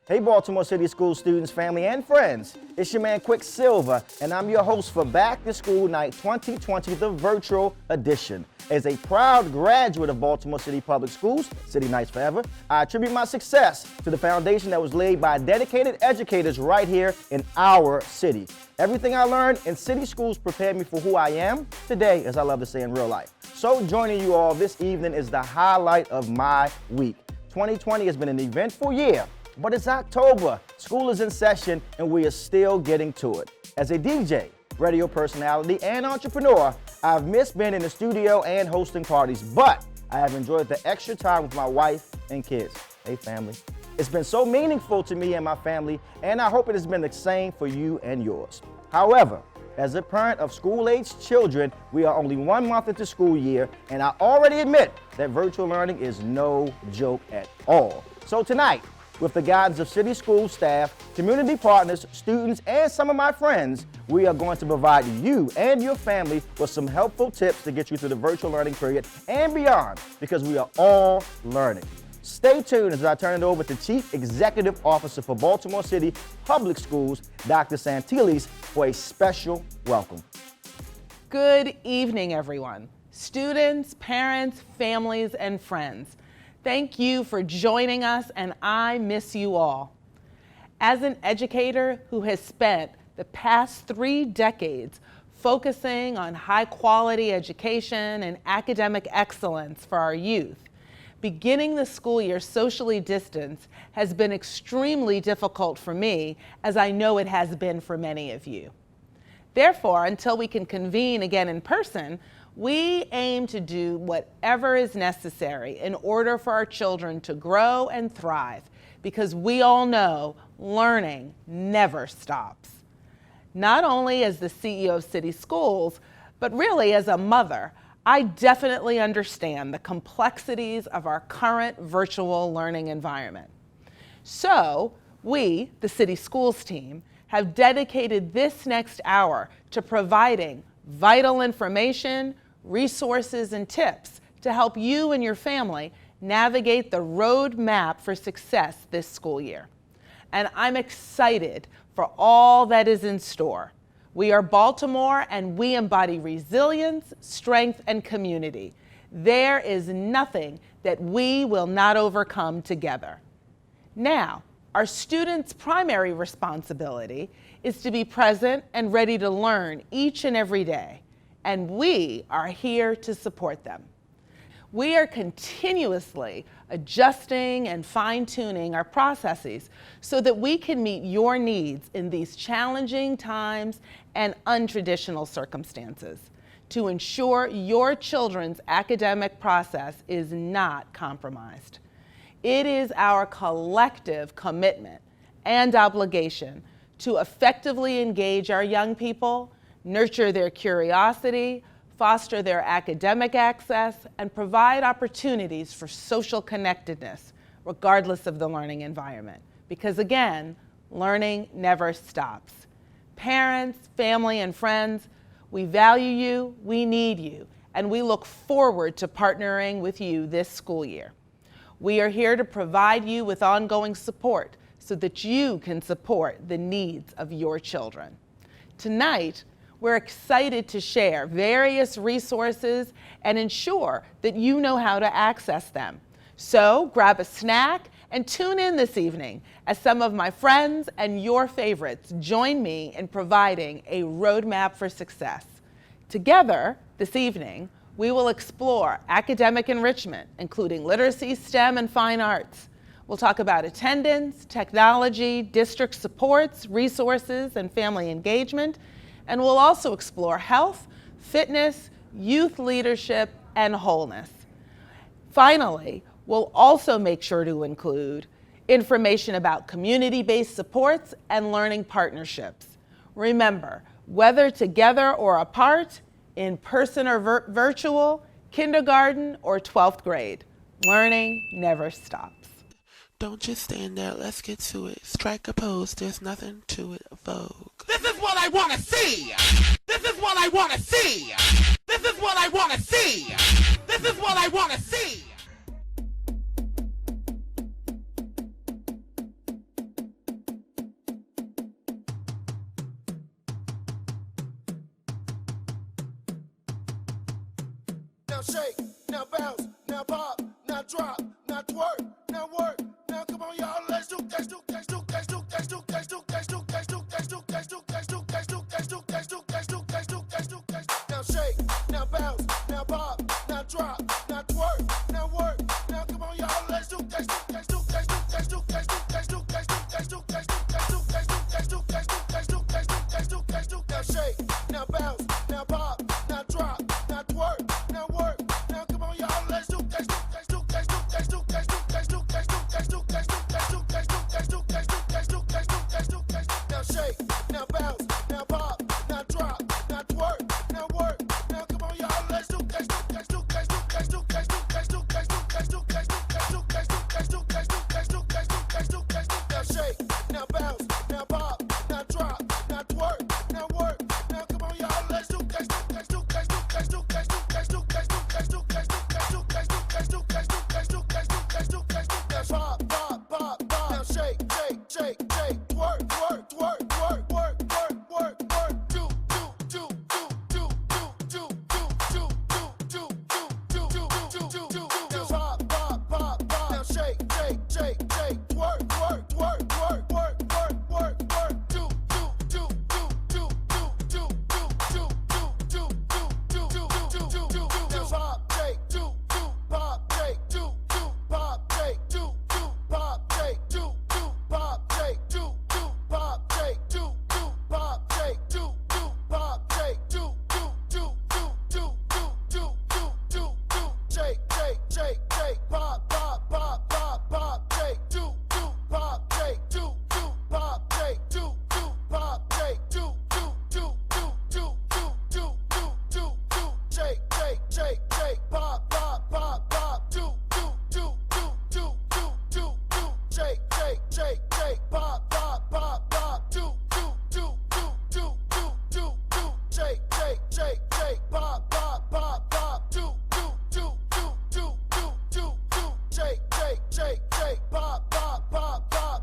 Hey Baltimore City School students, family, and friends. It's your man Quicksilver, and I'm your host for Back to School Night 2020, the virtual edition. As a proud graduate of Baltimore City Public Schools, City Nights Forever, I attribute my success to the foundation that was laid by dedicated educators right here in our city. Everything I learned in city schools prepared me for who I am today, as I love to say in real life. So joining you all this evening is the highlight of my week. 2020 has been an eventful year. But it's October, school is in session, and we are still getting to it. As a DJ, radio personality, and entrepreneur, I've missed being in the studio and hosting parties, but I have enjoyed the extra time with my wife and kids. Hey family. It's been so meaningful to me and my family, and I hope it has been the same for you and yours. However, as a parent of school-aged children, we are only 1 month into school year, and I already admit that virtual learning is no joke at all. So tonight, with the guidance of city school staff, community partners, students, and some of my friends, we are going to provide you and your family with some helpful tips to get you through the virtual learning period and beyond, because we are all learning. Stay tuned as I turn it over to Chief Executive Officer for Baltimore City Public Schools, Dr. Santilles, for a special welcome. Good evening, everyone. Students, parents, families, and friends. Thank you for joining us, and I miss you all. As an educator who has spent the past 3 decades focusing on high-quality education and academic excellence for our youth, beginning the school year socially distanced has been extremely difficult for me, as I know it has been for many of you. Therefore, until we can convene again in person, we aim to do whatever is necessary in order for our children to grow and thrive, because we all know learning never stops. Not only as the CEO of City Schools, but really as a mother, I definitely understand the complexities of our current virtual learning environment. So we, the City Schools team, have dedicated this next hour to providing vital information, resources, and tips to help you and your family navigate the roadmap for success this school year. And I'm excited for all that is in store. We are Baltimore, and we embody resilience, strength, and community. There is nothing that we will not overcome together. Now, our students' primary responsibility is to be present and ready to learn each and every day, and we are here to support them. We are continuously adjusting and fine-tuning our processes so that we can meet your needs in these challenging times and untraditional circumstances to ensure your children's academic process is not compromised. It is our collective commitment and obligation to effectively engage our young people, nurture their curiosity, foster their academic access, and provide opportunities for social connectedness, regardless of the learning environment. Because again, learning never stops. Parents, family, and friends, we value you, we need you, and we look forward to partnering with you this school year. We are here to provide you with ongoing support so that you can support the needs of your children. Tonight, we're excited to share various resources and ensure that you know how to access them. So grab a snack and tune in this evening as some of my friends and your favorites join me in providing a roadmap for success. Together this evening, we will explore academic enrichment, including literacy, STEM, and fine arts. We'll talk about attendance, technology, district supports, resources, and family engagement. And we'll also explore health, fitness, youth leadership, and wholeness. Finally, we'll also make sure to include information about community-based supports and learning partnerships. Remember, whether together or apart, in person or virtual, kindergarten or 12th grade, learning never stops. Don't just stand there, let's get to it. Strike a pose, there's nothing to it. Vogue. This is what I want to see. This is what I want to see. This is what I want to see. This is what I want to see. now shake, now bounce, now pop, now drop, now twerk, now work. Now come on, y'all, let's do that, do that, do that, do that, do that, do that, do that, do that, do that, do that, do that, do that, do that, do that, do that, do that, do that. Now shake, now bounce, now pop, now drop, now twerk, now work. Now come on, y'all, let's do that, do that, do that, do that, do that, do that, do that, do that, do that, do that, do that, do that, do that, do that, do that, do that, do that, do that. Shake, now bounce, now pop, now drop, now twerk, now work. Now come on, y'all, let's do that, do that, do that, do that, do that, do that, do that, do that, do that, do that, do that, do that, do that, do that, do that, do that, do that. Now shake, now bounce, now pop, now drop, now twerk, now work. Now come on, y'all, let's do that, do that, do that, do that, do that, do that, do that, do that, do that, do that, do that, do that, do that, do that, do that, do that, do that. Now shake, now bounce, now pop, now drop, now twerk, now work. Now come on, y'all, let's do that, do that, do that, do that, do that, do that, do that, do that, do that, do that, do that, do that, do that, do that, do that, do that, do that, do that. Pop, pop, pop, pop. Now shake, shake, shake, shake. Twerk, twerk, twerk, twerk, work, work, work, work. Do, do, do, do, do, do, do, do, do, do, do, do, do, do, do, do. Now pop, pop, pop, pop. Now shake, shake, shake, shake. Twerk, twerk, twerk, twerk, work, work, work, work. Do, do, do, do, do, do, do, do, do, do, do, do, do, do, do, do. Now pop, shake, do, pop, shake, do, pop, shake, do, pop, shake, do, pop, shake, do, pop, shake, do, pop, shake, do, pop, shake, do, shake, shake, shake, shake, pop, pop, pop, pop, pop, shake, do, pop, shake, do, pop, shake, do, pop, shake, do, shake, shake, shake, shake, pop, pop, pop, pop, do, shake, shake, shake, shake, pop, pop, pop, pop, do, shake, shake, shake, shake, pop, pop, pop, pop, do, shake, shake, shake, shake, pop, pop, pop, pop.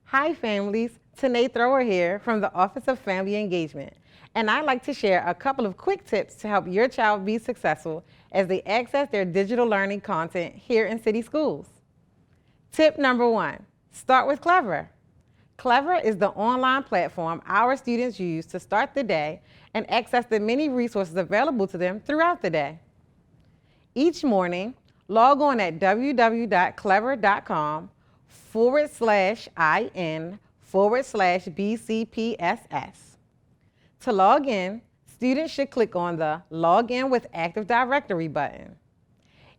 Hi families, Tanae Thrower here from the Office of Family Engagement, and I'd like to share a couple of quick tips to help your child be successful as they access their digital learning content here in city schools. Tip number 1, start with Clever. Clever is the online platform our students use to start the day and access the many resources available to them throughout the day. Each morning, log on at www.clever.com/in/BCPSS. To log in, students should click on the Log In with Active Directory button.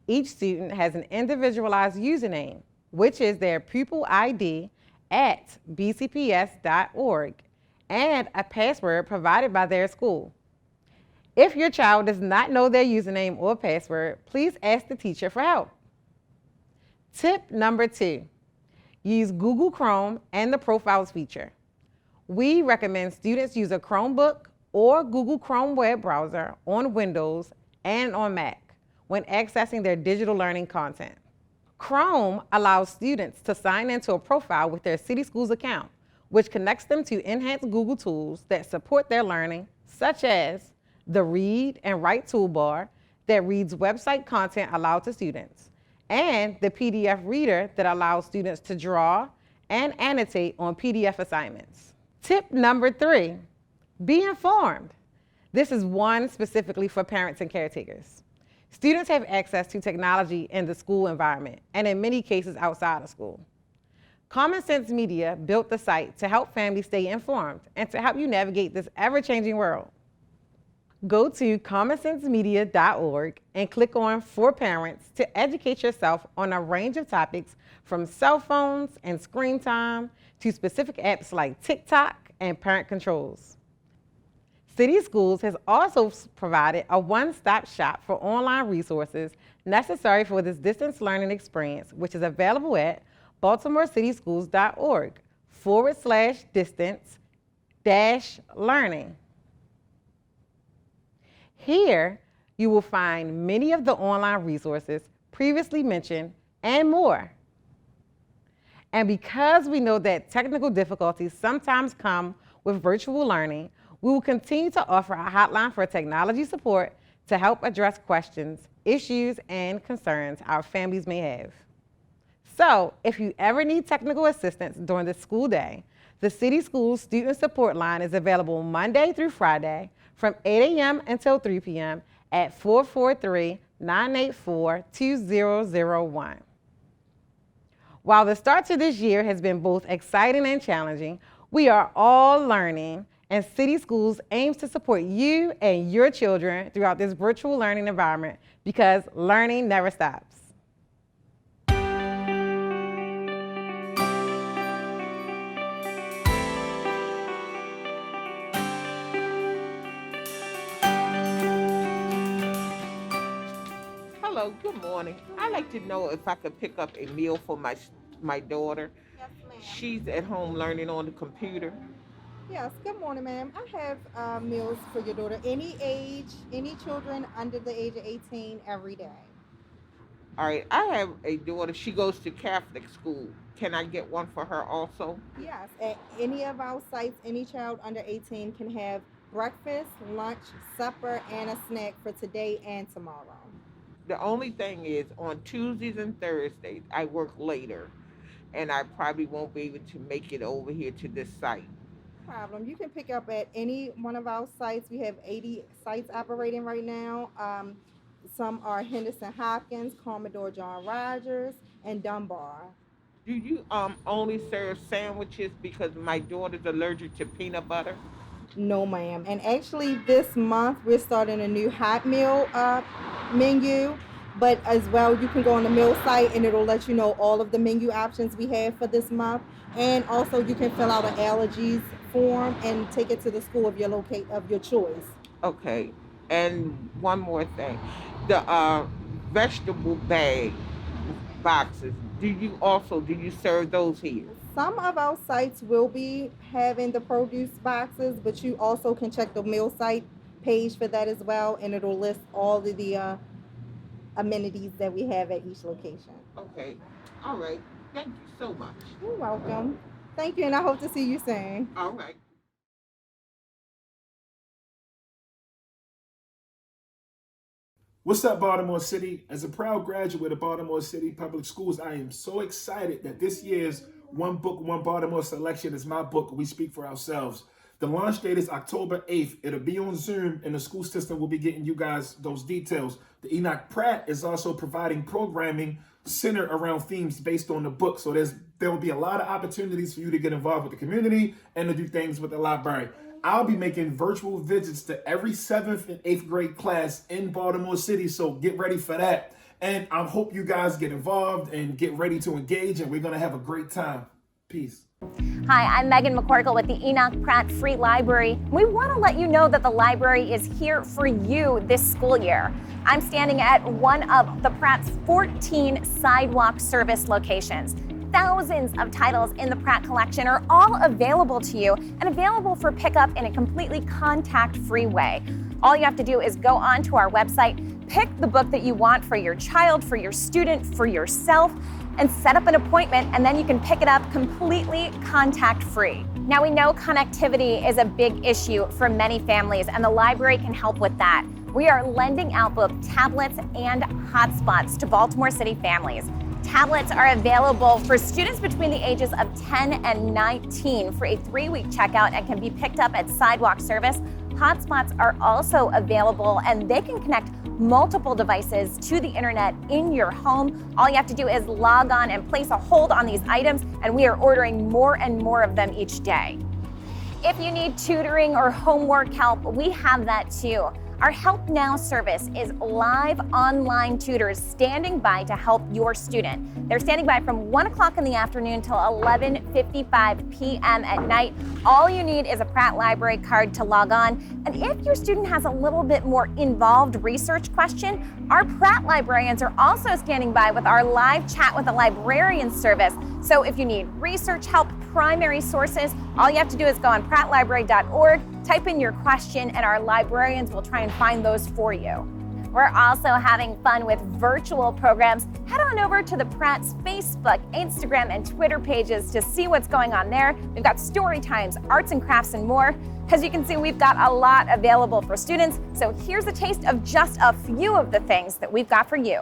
Each student has an individualized username, which is their pupil ID at bcps.org, and a password provided by their school. If your child does not know their username or password, please ask the teacher for help. Tip number 2, use Google Chrome and the Profiles feature. We recommend students use a Chromebook or Google Chrome web browser on Windows and on Mac when accessing their digital learning content. Chrome allows students to sign into a profile with their City Schools account, which connects them to enhanced Google tools that support their learning, such as the Read and Write toolbar that reads website content aloud to students, and the PDF reader that allows students to draw and annotate on PDF assignments. Tip number 3, be informed. This is one specifically for parents and caretakers. Students have access to technology in the school environment and in many cases outside of school. Common Sense Media built the site to help families stay informed and to help you navigate this ever-changing world. Go to commonsensemedia.org and click on For Parents to educate yourself on a range of topics from cell phones and screen time to specific apps like TikTok and parent controls. City Schools has also provided a one-stop shop for online resources necessary for this distance learning experience, which is available at baltimorecitysschools.org/distance-learning. Here, you will find many of the online resources previously mentioned and more. And because we know that technical difficulties sometimes come with virtual learning, we will continue to offer a hotline for technology support to help address questions, issues, and concerns our families may have. So, if you ever need technical assistance during the school day, the City Schools Student Support Line is available Monday through Friday from 8 a.m. until 3 p.m. at 443-984-2001. While the start to this year has been both exciting and challenging, we are all learning, and City Schools aims to support you and your children throughout this virtual learning environment because learning never stops. Hello, good morning. I'd like to know if I could pick up a meal for my daughter. Yes, ma'am. She's at home learning on the computer. Yes, good morning, ma'am. I have meals for your daughter, any age, any children under the age of 18 every day. All right, I have a daughter. She goes to Catholic school. Can I get one for her also? Yes, at any of our sites, any child under 18 can have breakfast, lunch, supper, and a snack for today and tomorrow. The only thing is on Tuesdays and Thursdays, I work later, and I probably won't be able to make it over here to this site. Problem. You can pick up at any one of our sites. We have 80 sites operating right now. Some are Henderson Hopkins, Commodore John Rogers, and Dunbar. Do you only serve sandwiches because my daughter's allergic to peanut butter? No, ma'am. And actually, this month we're starting a new hot meal menu. But as well, you can go on the meal site and it'll let you know all of the menu options we have for this month. And also, you can fill out an allergies form and take it to the school of your choice. Okay. And one more thing, the vegetable bag boxes. Do you serve those here? Some of our sites will be having the produce boxes, but you also can check the meal site page for that as well, and it'll list all of the amenities that we have at each location. Okay. All right. Thank you so much. You're welcome. Thank you, and I hope to see you soon. All right. What's up, Baltimore City? As a proud graduate of Baltimore City Public Schools, I am so excited that this year's One Book, One Baltimore selection is my book, We Speak for Ourselves. The launch date is October 8th. It'll be on Zoom, and the school system will be getting you guys those details. The Enoch Pratt is also providing programming centered around themes based on the book. So there will be a lot of opportunities for you to get involved with the community and to do things with the library. I'll be making virtual visits to every 7th and 8th grade class in Baltimore City, so get ready for that. And I hope you guys get involved and get ready to engage, and we're going to have a great time. Peace. Hi, I'm Megan McCorkle with the Enoch Pratt Free Library. We want to let you know that the library is here for you this school year. I'm standing at one of the Pratt's 14 sidewalk service locations. Thousands of titles in the Pratt collection are all available to you and available for pickup in a completely contact-free way. All you have to do is go onto our website, pick the book that you want for your child, for your student, for yourself, and set up an appointment, and then you can pick it up completely contact-free. Now, we know connectivity is a big issue for many families, and the library can help with that. We are lending out both tablets and hotspots to Baltimore City families. Tablets are available for students between the ages of 10 and 19 for a 3-week checkout and can be picked up at sidewalk service. Hotspots are also available, and they can connect multiple devices to the internet in your home. All you have to do is log on and place a hold on these items, and we are ordering more and more of them each day. If you need tutoring or homework help, we have that too. Our Help Now service is live online tutors standing by to help your student. They're standing by from 1 o'clock in the afternoon till 11:55 p.m. at night. All you need is a Pratt Library card to log on. And if your student has a little bit more involved research question, our Pratt librarians are also standing by with our live chat with a librarian service. So if you need research help, primary sources, all you have to do is go on prattlibrary.org, type in your question, and our librarians will try and find those for you. We're also having fun with virtual programs. Head on over to the Pratt's Facebook, Instagram, and Twitter pages to see what's going on there. We've got story times, arts and crafts, and more. As you can see, we've got a lot available for students. So here's a taste of just a few of the things that we've got for you.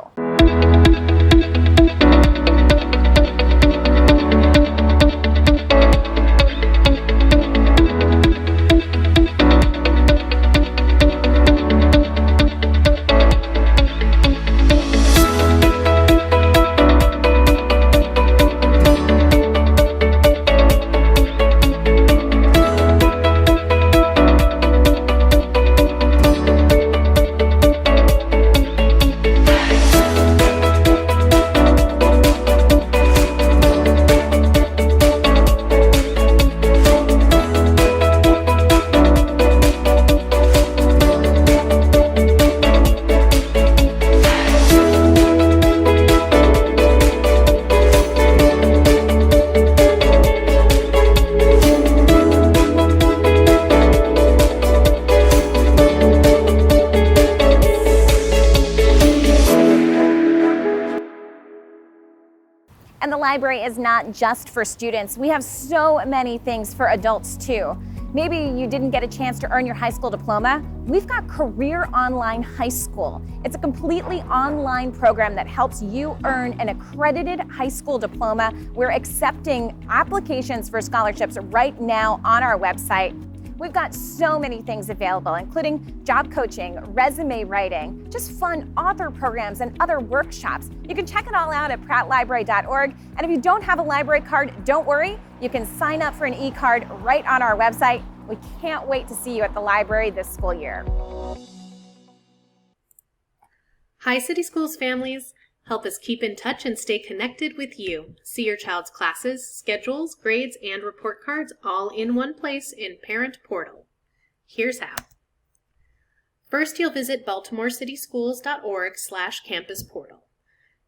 And the library is not just for students. We have so many things for adults too. Maybe you didn't get a chance to earn your high school diploma. We've got Career Online High School. It's a completely online program that helps you earn an accredited high school diploma. We're accepting applications for scholarships right now on our website. We've got so many things available, including job coaching, resume writing, just fun author programs, and other workshops. You can check it all out at prattlibrary.org. And if you don't have a library card, don't worry. You can sign up for an e-card right on our website. We can't wait to see you at the library this school year. Hi City Schools families. Help us keep in touch and stay connected with you. See your child's classes, schedules, grades, and report cards all in one place in Parent Portal. Here's how. First, you'll visit baltimorecityschools.org/campus portal.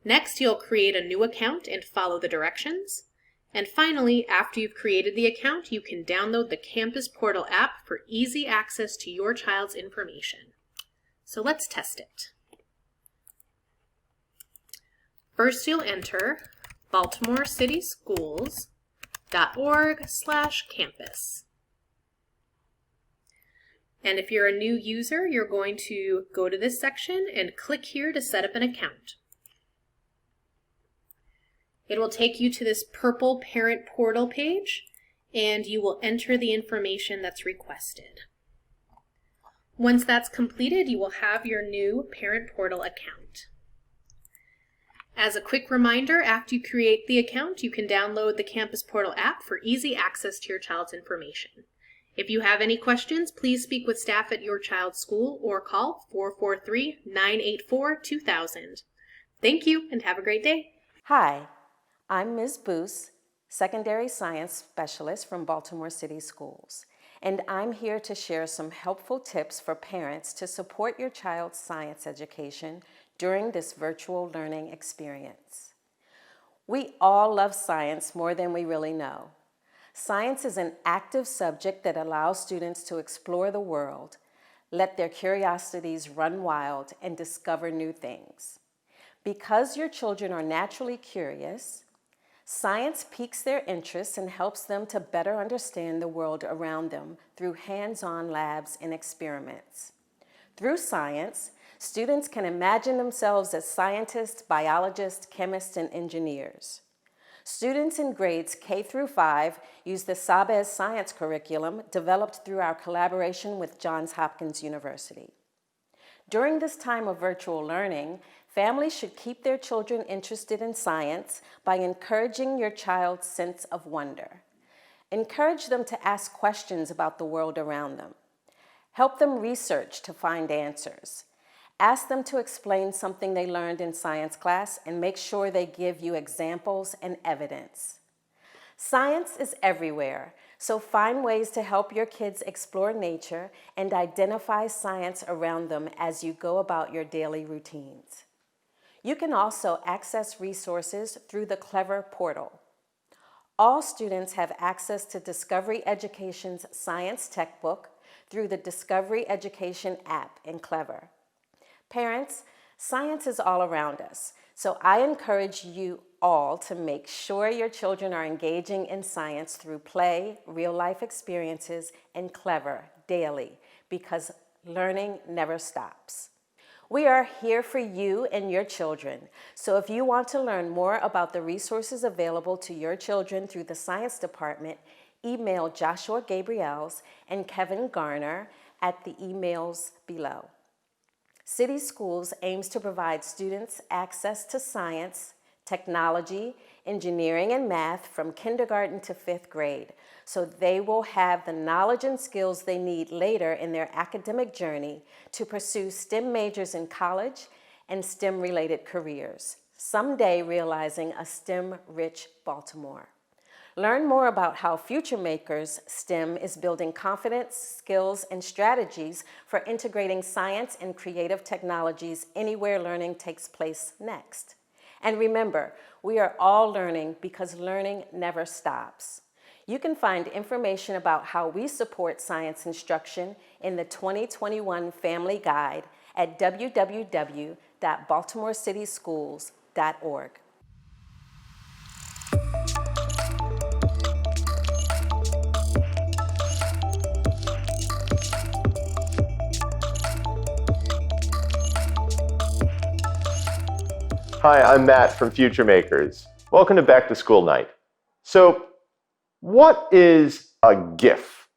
Next, you'll create a new account and follow the directions. And finally, after you've created the account, you can download the Campus Portal app for easy access to your child's information. So let's test it. First, you'll enter baltimorecityschools.org/campus. And if you're a new user, you're going to go to this section and click here to set up an account. It will take you to this purple Parent Portal page, and you will enter the information that's requested. Once that's completed, you will have your new Parent Portal account. As a quick reminder, after you create the account, you can download the Campus Portal app for easy access to your child's information. If you have any questions, please speak with staff at your child's school or call 443-984-2000. Thank you and have a great day. Hi, I'm Ms. Boos, Secondary Science Specialist from Baltimore City Schools, and I'm here to share some helpful tips for parents to support your child's science education during this virtual learning experience. We all love science more than we really know. Science is an active subject that allows students to explore the world, let their curiosities run wild, and discover new things. Because your children are naturally curious, science piques their interests and helps them to better understand the world around them through hands-on labs and experiments. Through science, students can imagine themselves as scientists, biologists, chemists, and engineers. Students in grades K through 5 use the Sabez science curriculum developed through our collaboration with Johns Hopkins University. During this time of virtual learning, families should keep their children interested in science by encouraging your child's sense of wonder. Encourage them to ask questions about the world around them. Help them research to find answers. Ask them to explain something they learned in science class and make sure they give you examples and evidence. Science is everywhere, so find ways to help your kids explore nature and identify science around them as you go about your daily routines. You can also access resources through the Clever portal. All students have access to Discovery Education's Science Textbook through the Discovery Education app in Clever. Parents, science is all around us, so I encourage you all to make sure your children are engaging in science through play, real-life experiences, and Clever daily, because learning never stops. We are here for you and your children, so if you want to learn more about the resources available to your children through the science department, email Joshua Gabriels and Kevin Garner at the emails below. City Schools aims to provide students access to science, technology, engineering, and math from kindergarten to 5th grade, so they will have the knowledge and skills they need later in their academic journey to pursue STEM majors in college and STEM-related careers, someday realizing a STEM-rich Baltimore. Learn more about how Future Makers STEM is building confidence, skills, and strategies for integrating science and creative technologies anywhere learning takes place next. And remember, we are all learning because learning never stops. You can find information about how we support science instruction in the 2021 Family Guide at www.baltimorecityschools.org. Hi, I'm Matt from Future Makers. Welcome to Back to School Night. So, what is a GIF?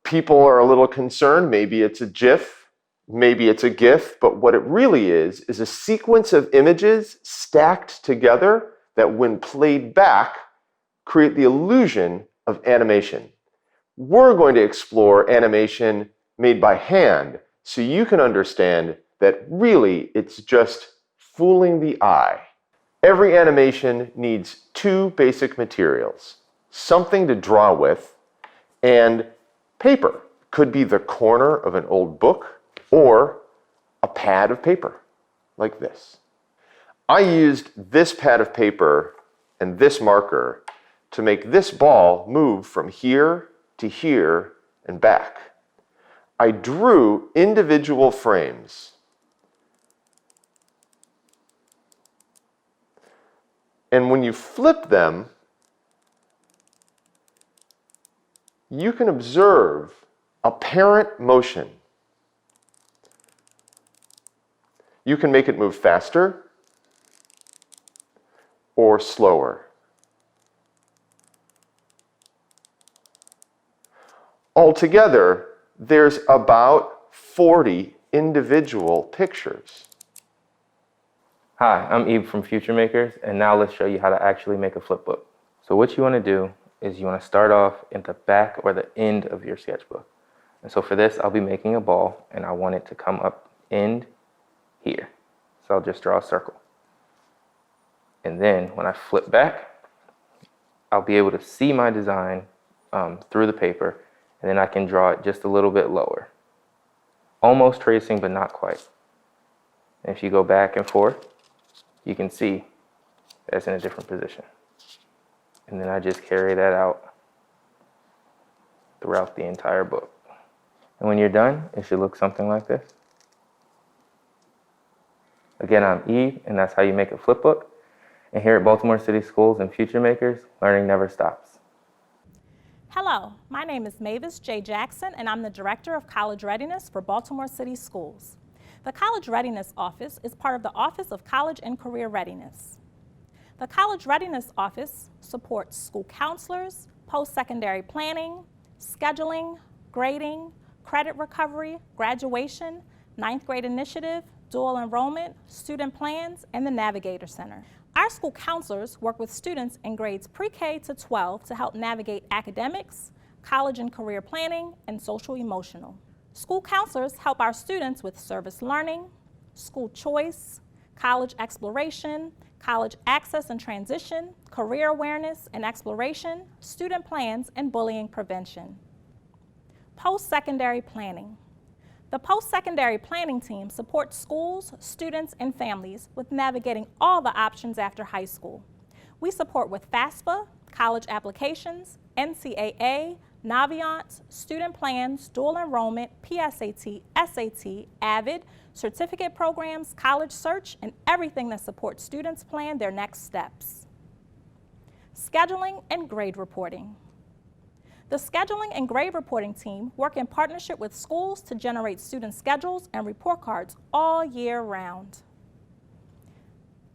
People are a little concerned. Maybe it's a GIF, maybe it's a GIF, but what it really is a sequence of images stacked together that, when played back, create the illusion of animation. We're going to explore animation made by hand so you can understand that really it's just fooling the eye. Every animation needs two basic materials: something to draw with and paper. Could be the corner of an old book or a pad of paper like this. I used this pad of paper and this marker to make this ball move from here to here and back. I drew individual frames. And when you flip them, you can observe apparent motion. You can make it move faster or slower. Altogether, there's about 40 individual pictures. Hi, I'm Ebe from Future Makers, and now let's show you how to actually make a flipbook. So what you want to do is you want to start off at the back or the end of your sketchbook. And so for this, I'll be making a ball, and I want it to come up end here. So I'll just draw a circle. And then when I flip back, I'll be able to see my design through the paper, and then I can draw it just a little bit lower. Almost tracing, but not quite. And if you go back and forth, you can see that's in a different position. And then I just carry that out throughout the entire book. And when you're done, it should look something like this. Again, I'm Eve, and that's how you make a flipbook. And here at Baltimore City Schools and Future Makers, learning never stops. Hello, my name is Mavis J. Jackson, and I'm the Director of College Readiness for Baltimore City Schools. The College Readiness Office is part of the Office of College and Career Readiness. The College Readiness Office supports school counselors, post-secondary planning, scheduling, grading, credit recovery, graduation, 9th grade initiative, dual enrollment, student plans, and the Navigator Center. Our school counselors work with students in grades pre-K to 12 to help navigate academics, college and career planning, and social emotional. School counselors help our students with service learning, school choice, college exploration, college access and transition, career awareness and exploration, student plans, and bullying prevention. Post-secondary planning. The post-secondary planning team supports schools, students, and families with navigating all the options after high school. We support with FAFSA, college applications, NCAA, Naviance, student plans, dual enrollment, PSAT, SAT, AVID, certificate programs, college search, and everything that supports students plan their next steps. Scheduling and grade reporting. The scheduling and grade reporting team work in partnership with schools to generate student schedules and report cards all year round.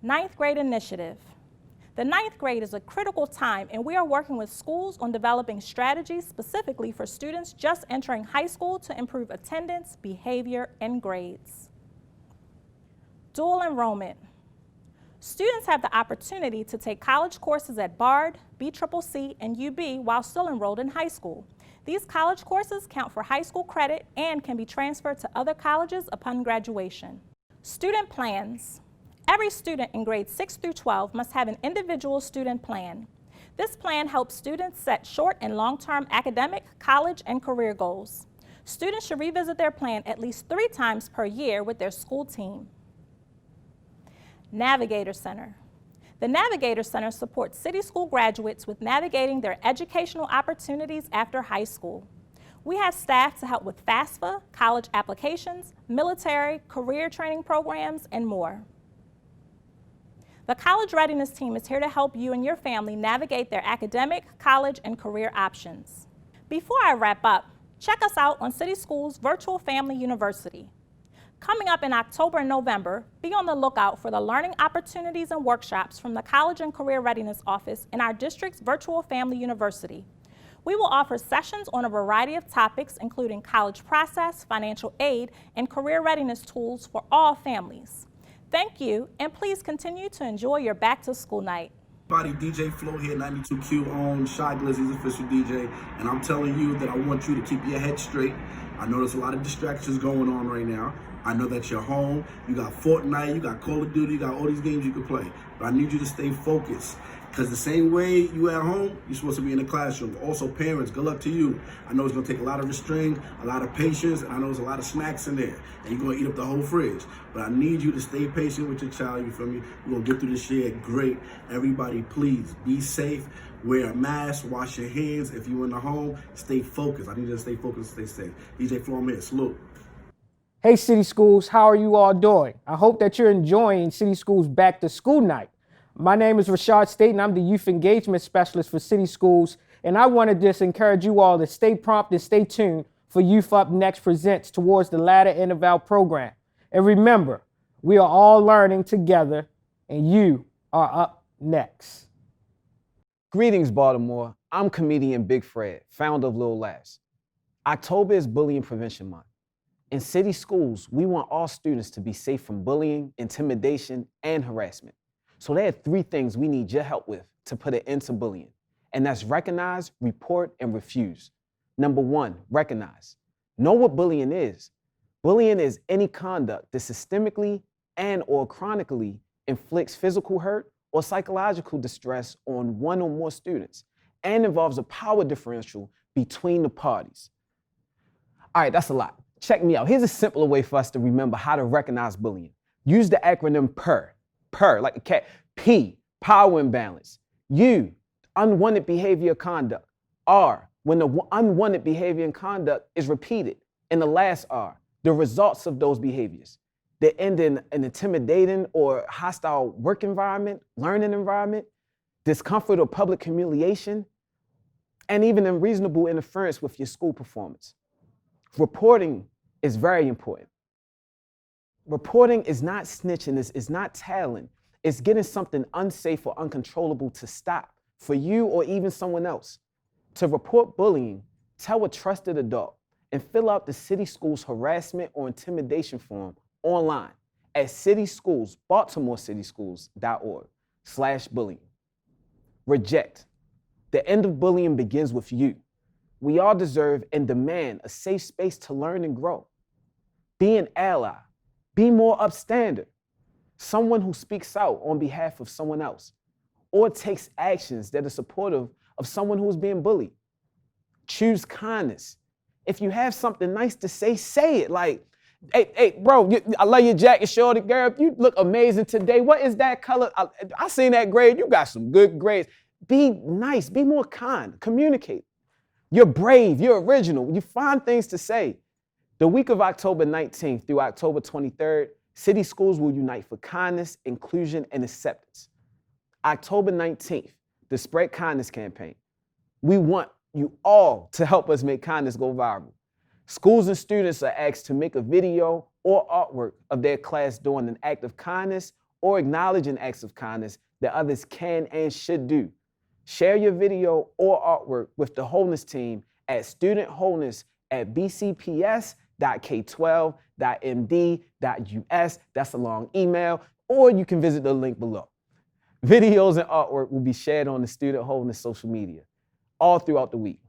Ninth grade initiative. The ninth grade is a critical time, and we are working with schools on developing strategies specifically for students just entering high school to improve attendance, behavior, and grades. Dual enrollment. Students have the opportunity to take college courses at Bard, BCCC, and UB while still enrolled in high school. These college courses count for high school credit and can be transferred to other colleges upon graduation. Student plans. Every student in grades 6 through 12 must have an individual student plan. This plan helps students set short and long-term academic, college, and career goals. Students should revisit their plan at least 3 times per year with their school team. Navigator Center. The Navigator Center supports city school graduates with navigating their educational opportunities after high school. We have staff to help with FAFSA, college applications, military, career training programs, and more. The College Readiness Team is here to help you and your family navigate their academic, college, and career options. Before I wrap up, check us out on City Schools Virtual Family University. Coming up in October and November, be on the lookout for the learning opportunities and workshops from the College and Career Readiness Office in our district's Virtual Family University. We will offer sessions on a variety of topics, including college process, financial aid, and career readiness tools for all families. Thank you, and please continue to enjoy your back-to-school night. DJ Flo here, 92Q on Shy Glizzy's official DJ, and I'm telling you that I want you to keep your head straight. I know there's a lot of distractions going on right now. I know that you're home, you got Fortnite, you got Call of Duty, you got all these games you can play, but I need you to stay focused. Because the same way you at home, you're supposed to be in the classroom. Also, parents, good luck to you. I know it's going to take a lot of restraint, a lot of patience, and I know there's a lot of snacks in there, and you're going to eat up the whole fridge. But I need you to stay patient with your child, you feel me? We're going to get through this year great. Everybody, please, be safe. Wear a mask, wash your hands. If you're in the home, stay focused. I need you to stay focused and stay safe. DJ Flo, I'm here. Salute. Hey, City Schools, how are you all doing? I hope that you're enjoying City Schools Back to School Night. My name is Rashad State, and I'm the Youth Engagement Specialist for City Schools, and I want to just encourage you all to stay prompt and stay tuned for Youth Up Next presents towards the latter end of our program. And remember, we are all learning together, and you are up next. Greetings, Baltimore. I'm comedian Big Fred, founder of Lil Laughs. October is Bullying Prevention Month. In city schools, we want all students to be safe from bullying, intimidation, and harassment. So there are 3 things we need your help with to put an end to bullying, and that's recognize, report, and refuse. Number 1, recognize. Know what bullying is. Bullying is any conduct that systemically and or chronically inflicts physical hurt or psychological distress on one or more students and involves a power differential between the parties. All right, that's a lot. Check me out. Here's a simpler way for us to remember how to recognize bullying. Use the acronym PER. PER, like a cat. P, power imbalance. U, unwanted behavior or conduct. R, when the unwanted behavior and conduct is repeated. And the last R, the results of those behaviors. They end in an intimidating or hostile work environment, learning environment, discomfort or public humiliation, and even unreasonable interference with your school performance. Reporting is very important. Reporting is not snitching, it's not telling. It's getting something unsafe or uncontrollable to stop for you or even someone else. To report bullying, tell a trusted adult and fill out the City Schools harassment or intimidation form online at baltimorecity.org/bullying. Reject. The end of bullying begins with you. We all deserve and demand a safe space to learn and grow. Be an ally. Be more upstander. Someone who speaks out on behalf of someone else or takes actions that are supportive of someone who is being bullied. Choose kindness. If you have something nice to say it. Like, hey, bro, I love your jacket, shorty, girl. You look amazing today. What is that color? I seen that grade. You got some good grades. Be nice. Be more kind. Communicate. You're brave. You're original. You find things to say. The week of October 19th through October 23rd, City Schools will unite for kindness, inclusion, and acceptance. October 19th, the Spread Kindness campaign. We want you all to help us make kindness go viral. Schools and students are asked to make a video or artwork of their class doing an act of kindness or acknowledging acts of kindness that others can and should do. Share your video or artwork with the Wholeness team at studentwholeness@bcps.k12.md.us. That's a long email, or you can visit the link below. Videos and artwork will be shared on the Student Wholeness social media all throughout the week.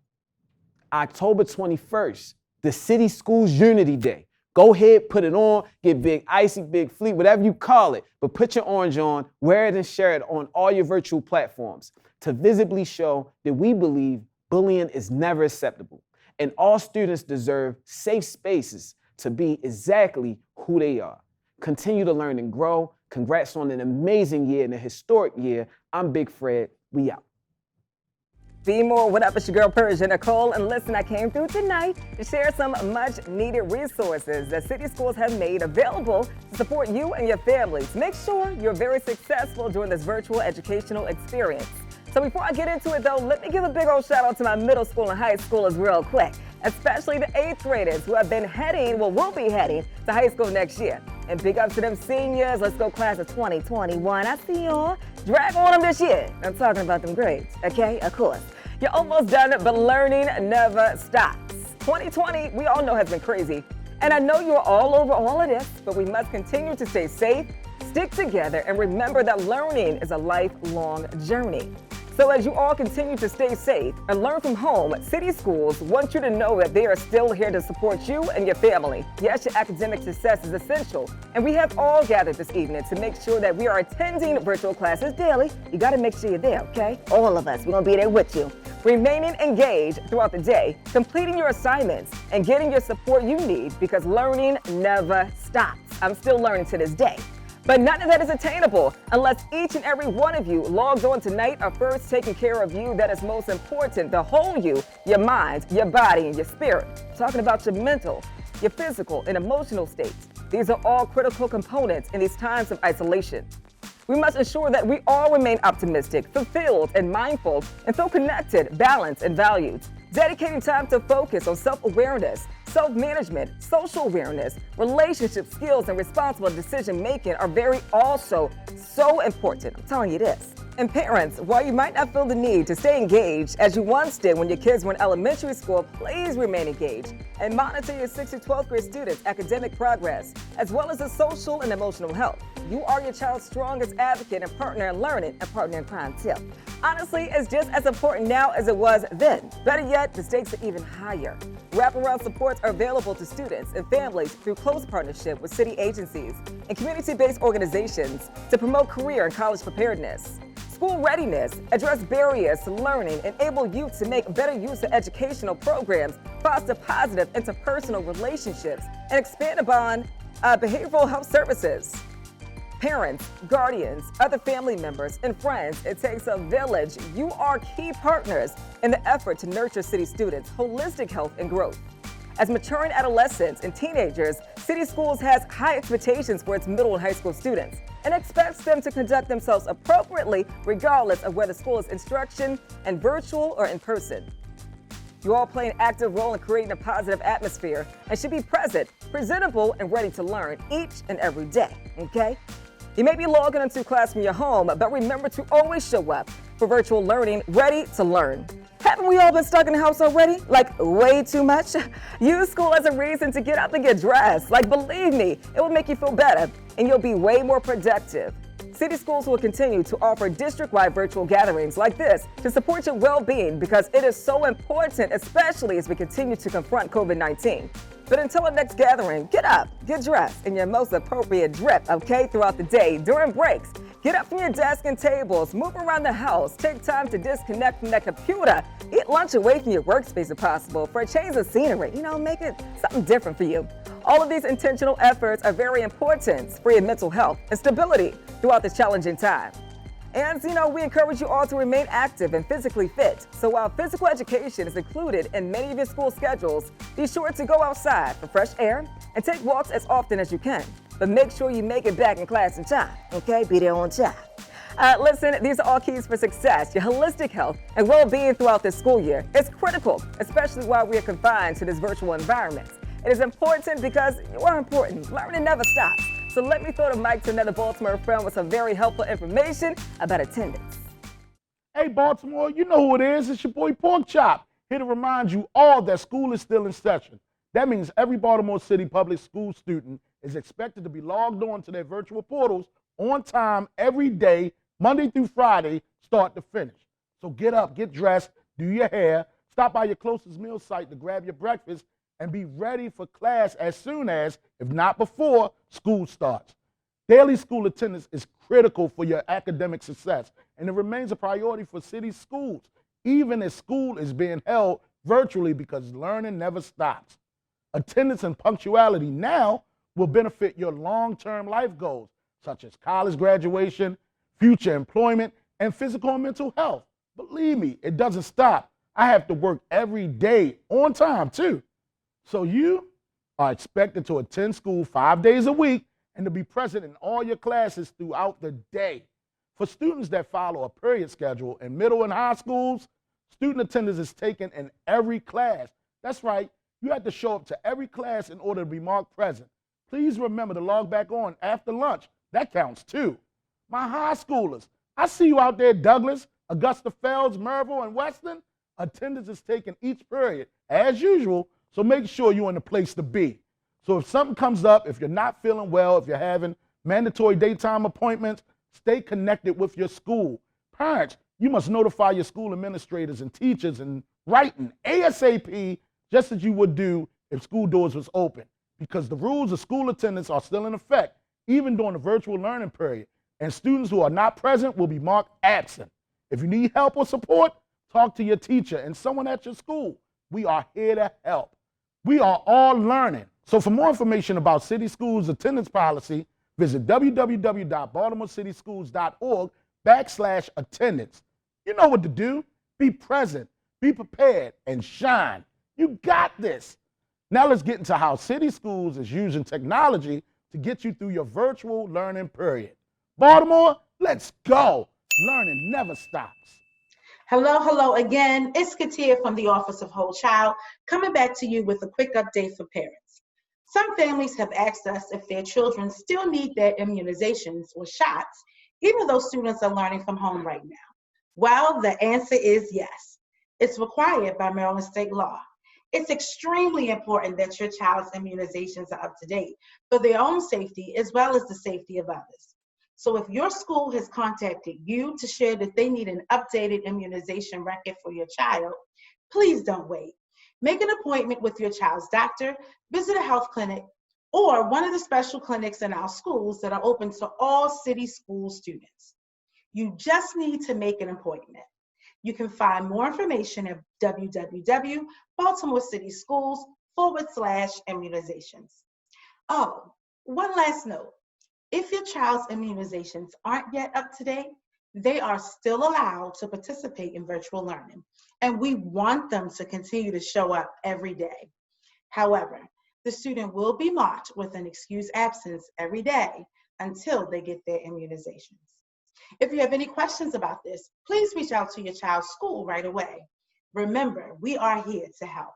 October 21st, the City Schools Unity Day. Go ahead, put it on, get big icy, big fleet, whatever you call it, but put your orange on, wear it and share it on all your virtual platforms to visibly show that we believe bullying is never acceptable and all students deserve safe spaces to be exactly who they are. Continue to learn and grow. Congrats on an amazing year and a historic year. I'm Big Fred. We out. Be more. What up? It's your girl Persia Nicole, and listen, I came through tonight to share some much needed resources that City Schools have made available to support you and your families. Make sure you're very successful during this virtual educational experience. So before I get into it though, let me give a big old shout out to my middle school and high schoolers real quick, especially the 8th graders who have been will be heading to high school next year. And big up to them seniors. Let's go class of 2021. I see y'all. Drag on them this year. I'm talking about them grades, okay? Of course. You're almost done, but learning never stops. 2020, we all know, has been crazy. And I know you're all over all of this, but we must continue to stay safe, stick together, and remember that learning is a lifelong journey. So as you all continue to stay safe and learn from home, City Schools want you to know that they are still here to support you and your family. Yes, your academic success is essential, and we have all gathered this evening to make sure that we are attending virtual classes daily. You gotta make sure you're there, okay? All of us, we're gonna be there with you. Remaining engaged throughout the day, completing your assignments, and getting your support you need because learning never stops. I'm still learning to this day. But none of that is attainable unless each and every one of you logs on tonight are first taking care of you. That is most important, the whole you, your mind, your body, and your spirit. Talking about your mental, your physical, and emotional states. These are all critical components in these times of isolation. We must ensure that we all remain optimistic, fulfilled, and mindful, and feel connected, balanced, and valued. Dedicating time to focus on self-awareness, self-management, social awareness, relationship skills, and responsible decision-making are also so important. I'm telling you this. And parents, while you might not feel the need to stay engaged as you once did when your kids were in elementary school, please remain engaged and monitor your 6th to 12th grade students' academic progress, as well as their social and emotional health. You are your child's strongest advocate and partner in learning and partner in crime too. Honestly, it's just as important now as it was then. Better yet, the stakes are even higher. Wraparound supports are available to students and families through close partnership with city agencies and community-based organizations to promote career and college preparedness. School readiness, address barriers to learning, enable youth to make better use of educational programs, foster positive interpersonal relationships, and expand upon behavioral health services. Parents, guardians, other family members, and friends, it takes a village. You are key partners in the effort to nurture City students' holistic health and growth. As maturing adolescents and teenagers, City Schools has high expectations for its middle and high school students and expects them to conduct themselves appropriately regardless of whether school is instruction and virtual or in person. You all play an active role in creating a positive atmosphere and should be present, presentable, and ready to learn each and every day, okay? You may be logging into class from your home, but remember to always show up for virtual learning, ready to learn. Haven't we all been stuck in the house already? Like way too much? Use school as a reason to get up and get dressed. Like believe me, it will make you feel better and you'll be way more productive. City Schools will continue to offer district-wide virtual gatherings like this to support your well-being because it is so important, especially as we continue to confront COVID-19. But until our next gathering, get up, get dressed in your most appropriate drip, okay, throughout the day, during breaks. Get up from your desk and tables, move around the house, take time to disconnect from that computer, eat lunch away from your workspace if possible for a change of scenery, make it something different for you. All of these intentional efforts are very important for your mental health and stability throughout this challenging time. And, we encourage you all to remain active and physically fit. So while physical education is included in many of your school schedules, be sure to go outside for fresh air and take walks as often as you can. But make sure you make it back in class in time, okay? Be there on time. Listen, these are all keys for success. Your holistic health and well-being throughout this school year is critical, especially while we are confined to this virtual environment. It is important because you are important. Learning never stops. So let me throw the mic to another Baltimore friend with some very helpful information about attendance. Hey, Baltimore, you know who it is. It's your boy Pork Chop, here to remind you all that school is still in session. That means every Baltimore City public school student is expected to be logged on to their virtual portals on time every day, Monday through Friday, start to finish. So get up, get dressed, do your hair, stop by your closest meal site to grab your breakfast, and be ready for class as soon as, if not before, school starts. Daily school attendance is critical for your academic success, and it remains a priority for city schools, even as school is being held virtually because learning never stops. Attendance and punctuality now will benefit your long-term life goals, such as college graduation, future employment, and physical and mental health. Believe me, it doesn't stop. I have to work every day on time, too. So you are expected to attend school 5 days a week and to be present in all your classes throughout the day. For students that follow a period schedule in middle and high schools, student attendance is taken in every class. That's right, you have to show up to every class in order to be marked present. Please remember to log back on after lunch. That counts too. My high schoolers, I see you out there, Douglas, Augusta Fells, Merville, and Weston. Attendance is taken each period, as usual, so make sure you're in the place to be. So if something comes up, if you're not feeling well, if you're having mandatory daytime appointments, stay connected with your school. Parents, you must notify your school administrators and teachers in writing ASAP, just as you would do if school doors was open, because the rules of school attendance are still in effect, even during the virtual learning period, and students who are not present will be marked absent. If you need help or support, talk to your teacher and someone at your school. We are here to help. We are all learning. So for more information about City Schools attendance policy, visit www.baltimorecityschools.org/attendance. You know what to do. Be present, be prepared, and shine. You got this. Now let's get into how City Schools is using technology to get you through your virtual learning period. Baltimore, let's go. Learning never stops. Hello again. It's Katia from the Office of Whole Child, coming back to you with a quick update for parents. Some families have asked us if their children still need their immunizations or shots, even though students are learning from home right now. Well, the answer is yes. It's required by Maryland state law. It's extremely important that your child's immunizations are up to date for their own safety as well as the safety of others. So if your school has contacted you to share that they need an updated immunization record for your child, please don't wait. Make an appointment with your child's doctor, visit a health clinic, or one of the special clinics in our schools that are open to all city school students. You just need to make an appointment. You can find more information at www.baltimorecityschools.org/immunizations. Oh, one last note. If your child's immunizations aren't yet up to date, they are still allowed to participate in virtual learning, and we want them to continue to show up every day. However, the student will be marked with an excused absence every day until they get their immunizations. If you have any questions about this, please reach out to your child's school right away. Remember, we are here to help.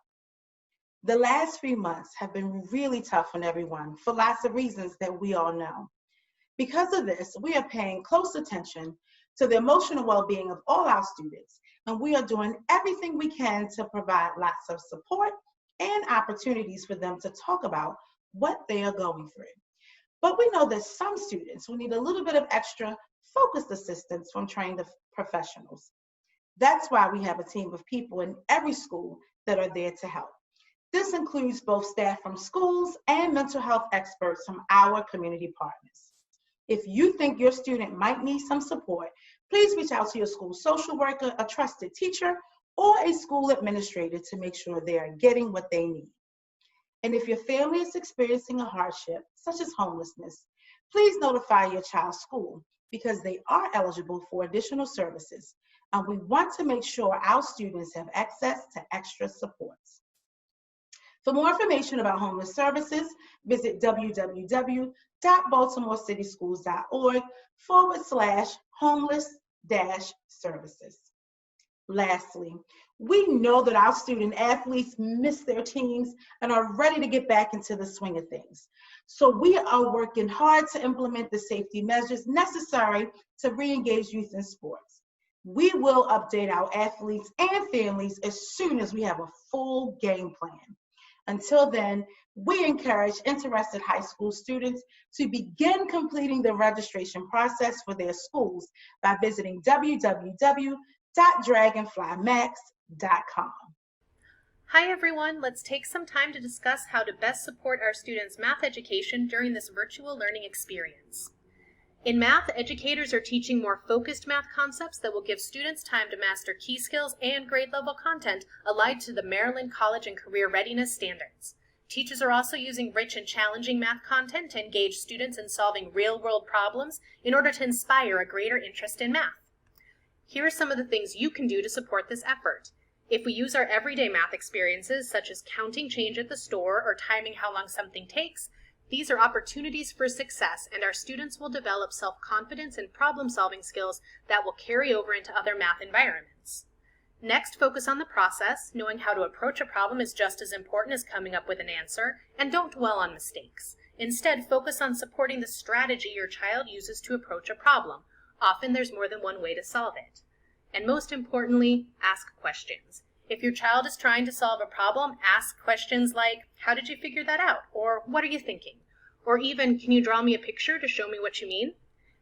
The last few months have been really tough on everyone for lots of reasons that we all know. Because of this, we are paying close attention to the emotional well-being of all our students, and we are doing everything we can to provide lots of support and opportunities for them to talk about what they are going through. But we know that some students will need a little bit of extra focused assistance from trained professionals. That's why we have a team of people in every school that are there to help. This includes both staff from schools and mental health experts from our community partners. If you think your student might need some support, please reach out to your school social worker, a trusted teacher, or a school administrator to make sure they are getting what they need. And if your family is experiencing a hardship, such as homelessness, please notify your child's school because they are eligible for additional services. And we want to make sure our students have access to extra supports. For more information about homeless services, visit www.baltimorecityschools.org/homeless-services. Lastly, we know that our student athletes miss their teams and are ready to get back into the swing of things. So we are working hard to implement the safety measures necessary to re-engage youth in sports. We will update our athletes and families as soon as we have a full game plan. Until then, we encourage interested high school students to begin completing the registration process for their schools by visiting www.dragonflymax.com. Hi everyone, let's take some time to discuss how to best support our students' math education during this virtual learning experience. In math, educators are teaching more focused math concepts that will give students time to master key skills and grade level content aligned to the Maryland College and Career Readiness standards. Teachers are also using rich and challenging math content to engage students in solving real-world problems in order to inspire a greater interest in math. Here are some of the things you can do to support this effort. If we use our everyday math experiences, such as counting change at the store or timing how long something takes, these are opportunities for success, and our students will develop self-confidence and problem-solving skills that will carry over into other math environments. Next, focus on the process. Knowing how to approach a problem is just as important as coming up with an answer, and don't dwell on mistakes. Instead, focus on supporting the strategy your child uses to approach a problem. Often there's more than one way to solve it. And most importantly, ask questions. If your child is trying to solve a problem, ask questions like, how did you figure that out? Or what are you thinking? Or even, can you draw me a picture to show me what you mean?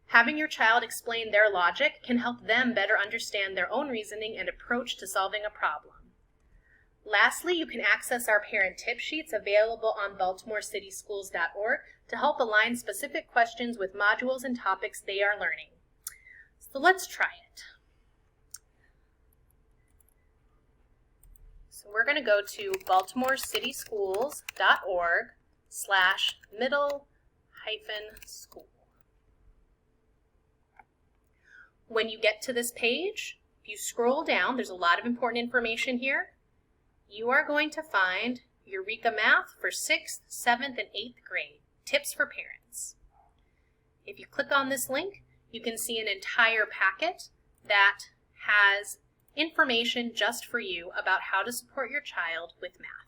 Having your child explain their logic can help them better understand their own reasoning and approach to solving a problem. Lastly, you can access our parent tip sheets available on baltimorecityschools.org to help align specific questions with modules and topics they are learning. So let's try it. So we're going to go to baltimorecityschools.org/middle-school. When you get to this page, if you scroll down, there's a lot of important information here. You are going to find Eureka Math for 6th, 7th, and 8th grade, tips for parents. If you click on this link, you can see an entire packet that has information just for you about how to support your child with math.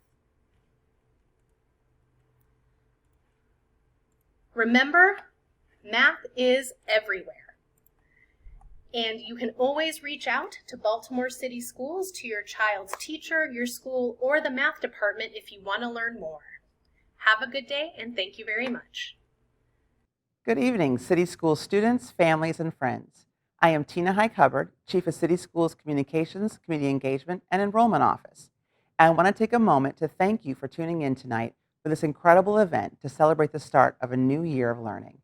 Remember, math is everywhere. And you can always reach out to Baltimore City Schools, to your child's teacher, your school, or the math department if you want to learn more. Have a good day, and thank you very much. Good evening, City Schools students, families, and friends. I am Tina Highcupboard, Chief of City Schools Communications, Community Engagement, and Enrollment Office. I want to take a moment to thank you for tuning in tonight for this incredible event to celebrate the start of a new year of learning.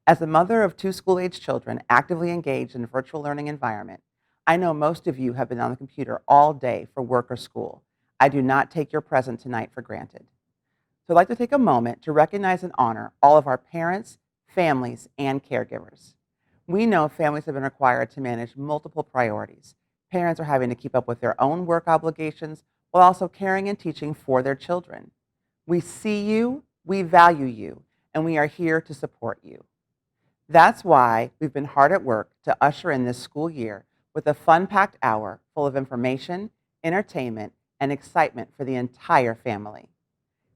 As a mother of 2 school-age children actively engaged in a virtual learning environment, I know most of you have been on the computer all day for work or school. I do not take your presence tonight for granted. So I'd like to take a moment to recognize and honor all of our parents, families, and caregivers. We know families have been required to manage multiple priorities. Parents are having to keep up with their own work obligations while also caring and teaching for their children. We see you, we value you, and we are here to support you. That's why we've been hard at work to usher in this school year with a fun-packed hour full of information, entertainment, and excitement for the entire family.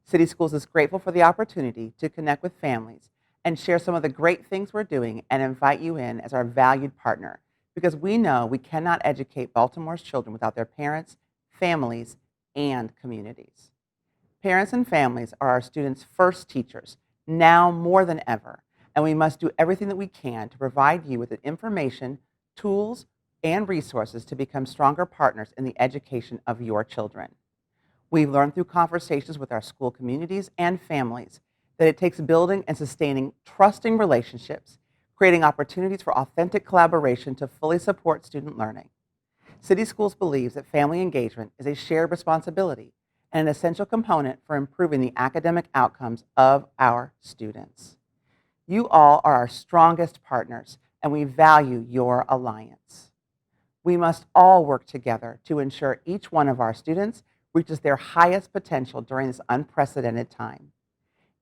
City Schools is grateful for the opportunity to connect with families and share some of the great things we're doing and invite you in as our valued partner, because we know we cannot educate Baltimore's children without their parents, families, and communities. Parents and families are our students' first teachers, now more than ever, and we must do everything that we can to provide you with the information, tools, and resources to become stronger partners in the education of your children. We've learned through conversations with our school communities and families that it takes building and sustaining trusting relationships, creating opportunities for authentic collaboration to fully support student learning. City Schools believes that family engagement is a shared responsibility and an essential component for improving the academic outcomes of our students. You all are our strongest partners, and we value your alliance. We must all work together to ensure each one of our students reaches their highest potential during this unprecedented time.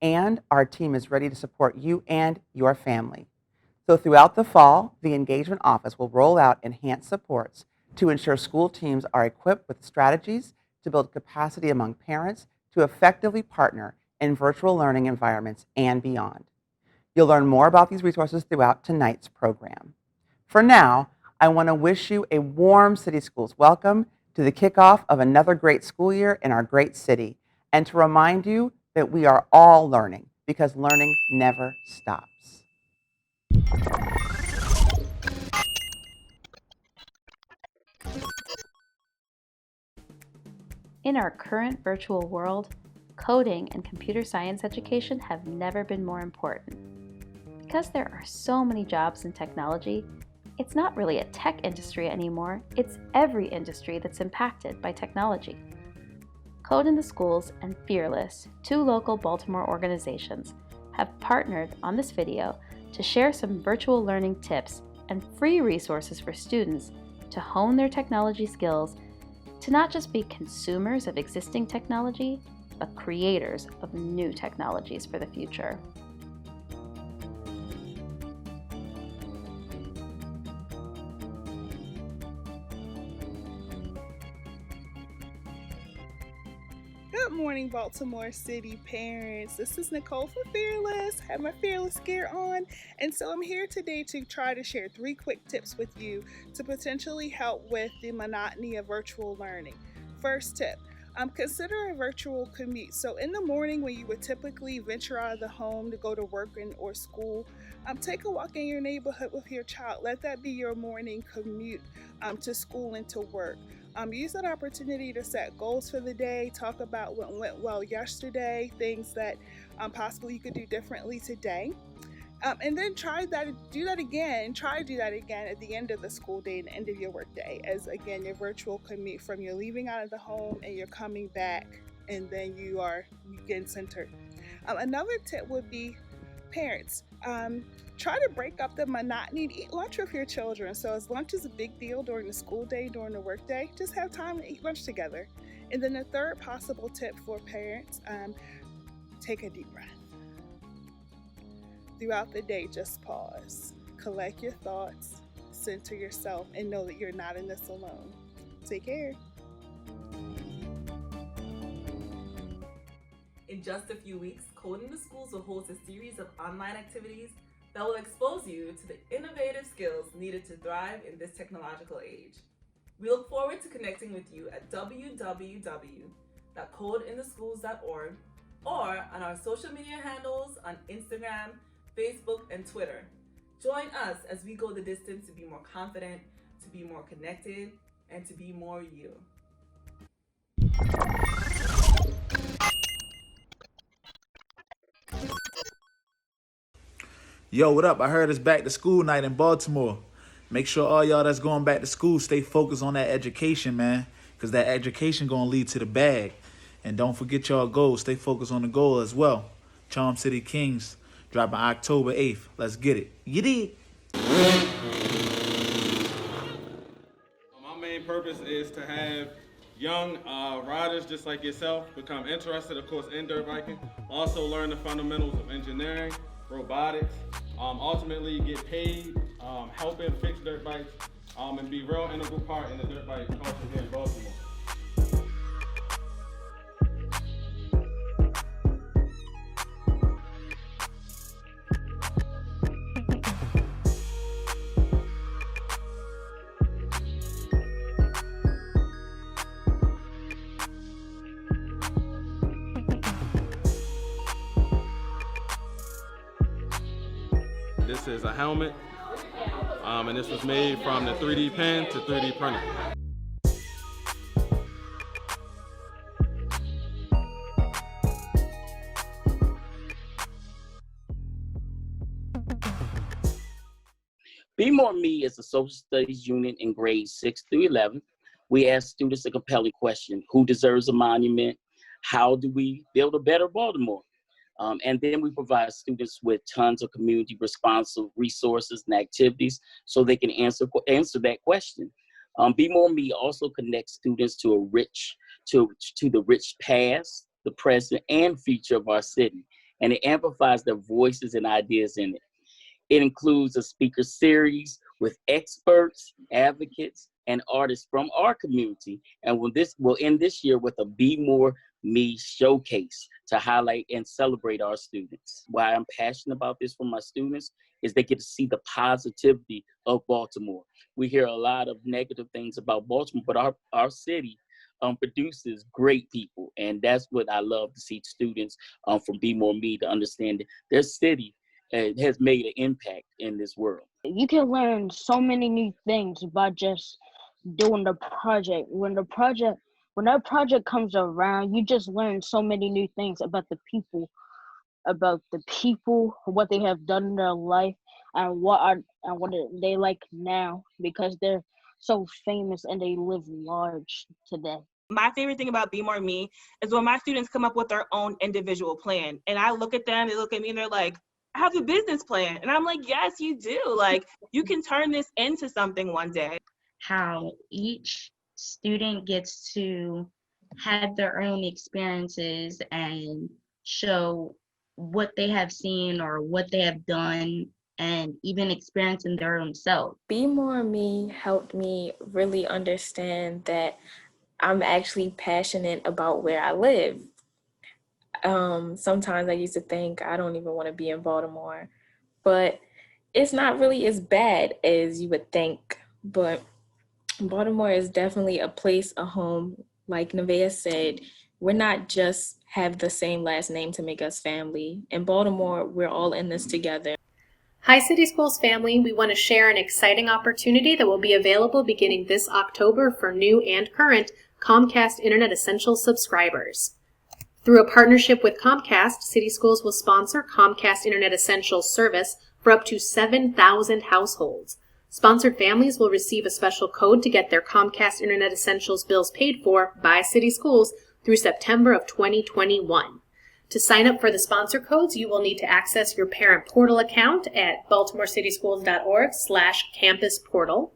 And our team is ready to support you and your family. So throughout the fall, the Engagement Office will roll out enhanced supports to ensure school teams are equipped with strategies to build capacity among parents to effectively partner in virtual learning environments and beyond. You'll learn more about these resources throughout tonight's program. For now, I want to wish you a warm City Schools welcome to the kickoff of another great school year in our great city, and to remind you that we are all learning because learning never stops. In our current virtual world, coding and computer science education have never been more important. Because there are so many jobs in technology, it's not really a tech industry anymore, it's every industry that's impacted by technology. Code in the Schools and Fearless, two local Baltimore organizations, have partnered on this video to share some virtual learning tips and free resources for students to hone their technology skills, to not just be consumers of existing technology, but creators of new technologies for the future. Good morning, Baltimore City parents. This is Nicole for Fearless. Have my Fearless gear on. And so I'm here today to try to share 3 quick tips with you to potentially help with the monotony of virtual learning. First tip, consider a virtual commute. So in the morning when you would typically venture out of the home to go to work or school, take a walk in your neighborhood with your child. Let that be your morning commute to school and to work. Use that opportunity to set goals for the day, talk about what went well yesterday, things that possibly you could do differently today. And then try to do that again at the end of the school day and the end of your work day, as again your virtual commute from you're leaving out of the home and you're coming back, and then you get centered. Another tip would be parents. Try to break up the monotony to eat lunch with your children. So as lunch is a big deal during the school day, during the work day, just have time to eat lunch together. And then the third possible tip for parents, take a deep breath. Throughout the day, just pause, collect your thoughts, center yourself, and know that you're not in this alone. Take care. In just a few weeks, Code in the Schools will host a series of online activities that will expose you to the innovative skills needed to thrive in this technological age. We look forward to connecting with you at www.codeintheschools.org or on our social media handles on Instagram, Facebook, and Twitter. Join us as we go the distance to be more confident, to be more connected, and to be more you. Yo, what up? I heard it's back to school night in Baltimore. Make sure all y'all that's going back to school stay focused on that education, man, because that education going to lead to the bag. And don't forget y'all goals. Stay focused on the goal as well. Charm City Kings dropping October 8th. Let's get it. You did. My main purpose is to have young riders just like yourself become interested, of course, in dirt biking. Also learn the fundamentals of engineering, robotics, ultimately get paid helping fix dirt bikes, and be a real integral part in the dirt bike culture here in Baltimore. is a helmet, and this was made from the 3D pen to 3D printer. Be More Me is a social studies unit in grades 6 through 11. We ask students a compelling question: who deserves a monument? How do we build a better Baltimore? And then we provide students with tons of community responsive resources and activities so they can answer that question. Be More Me also connects students to the rich past, the present, and future of our city, and it amplifies their voices and ideas in it. It includes a speaker series with experts, advocates, and artists from our community. And we'll end this year with a Be More Me showcase to highlight and celebrate our students. Why I'm passionate about this for my students is they get to see the positivity of Baltimore. We hear a lot of negative things about Baltimore, but our city produces great people. And that's what I love to see students from Be More Me to understand that their city has made an impact in this world. You can learn so many new things by just doing the project. When that project comes around, you just learn so many new things about the people, what they have done in their life, and what they like now, because they're so famous and they live large today. My favorite thing about Be More Me is when my students come up with their own individual plan, and I look at them, they look at me, and they're like, I have a business plan. And I'm like, yes, you do. Like, you can turn this into something one day. How each student gets to have their own experiences and show what they have seen or what they have done, and even experiencing their own self. Be More Me helped me really understand that I'm actually passionate about where I live. Sometimes I used to think I don't even want to be in Baltimore, but it's not really as bad as you would think. But Baltimore is definitely a place, a home. Like Nevaeh said, we're not just have the same last name to make us family. In Baltimore, we're all in this together. Hi City Schools family, we want to share an exciting opportunity that will be available beginning this October for new and current Comcast Internet Essentials subscribers. Through a partnership with Comcast, City Schools will sponsor Comcast Internet Essentials service for up to 7,000 households. Sponsored families will receive a special code to get their Comcast Internet Essentials bills paid for by City Schools through September of 2021. To sign up for the sponsor codes, you will need to access your parent portal account at baltimoreCitySchools.org/campusportal.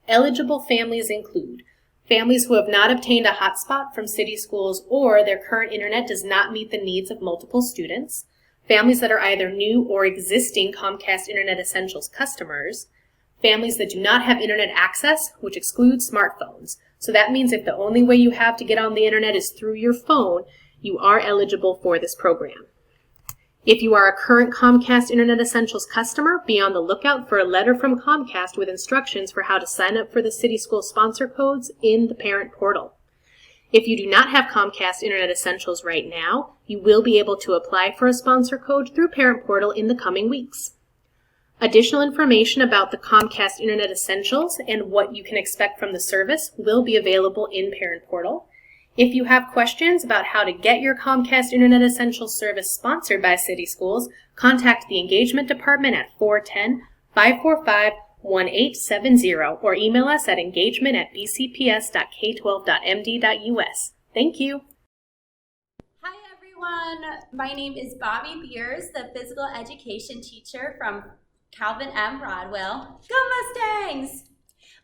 Eligible families include families who have not obtained a hotspot from City Schools or their current internet does not meet the needs of multiple students, families that are either new or existing Comcast Internet Essentials customers, families that do not have internet access, which excludes smartphones. So that means if the only way you have to get on the internet is through your phone, you are eligible for this program. If you are a current Comcast Internet Essentials customer, be on the lookout for a letter from Comcast with instructions for how to sign up for the City School sponsor codes in the parent portal. If you do not have Comcast Internet Essentials right now, you will be able to apply for a sponsor code through parent portal in the coming weeks. Additional information about the Comcast Internet Essentials and what you can expect from the service will be available in parent portal. If you have questions about how to get your Comcast Internet Essentials service sponsored by City Schools, contact the Engagement Department at 410-545-1870 or email us at engagement@bcps.k12.md.us. Thank you. Hi everyone, my name is Bobby Beers, the physical education teacher from Calvin M. Broadwell. Go Mustangs!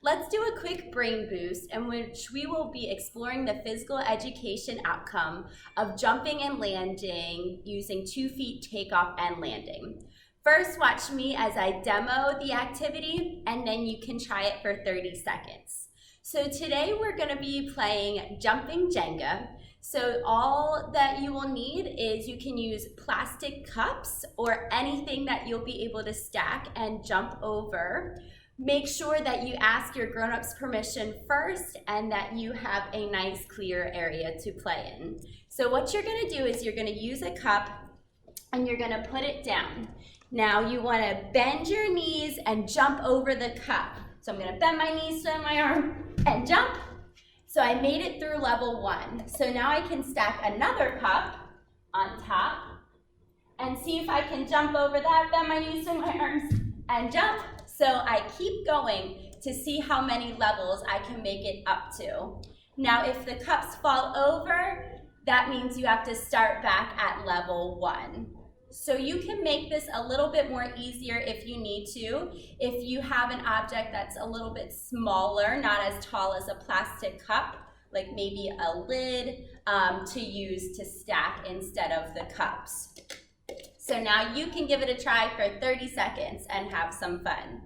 Let's do a quick brain boost in which we will be exploring the physical education outcome of jumping and landing using 2 feet takeoff and landing. First, watch me as I demo the activity, and then you can try it for 30 seconds. So today we're going to be playing jumping Jenga. So all that you will need is you can use plastic cups or anything that you'll be able to stack and jump over. Make sure that you ask your grown-ups permission first and that you have a nice clear area to play in. So what you're gonna do is you're gonna use a cup and you're gonna put it down. Now you want to bend your knees and jump over the cup. So I'm going to bend my knees, swing my arm, and jump. So I made it through level 1. So now I can stack another cup on top and see if I can jump over that, bend my knees, swing my arms, and jump. So I keep going to see how many levels I can make it up to. Now if the cups fall over, that means you have to start back at level 1. So you can make this a little bit more easier if you need to. If you have an object that's a little bit smaller, not as tall as a plastic cup, like maybe a lid to use to stack instead of the cups. So now you can give it a try for 30 seconds and have some fun.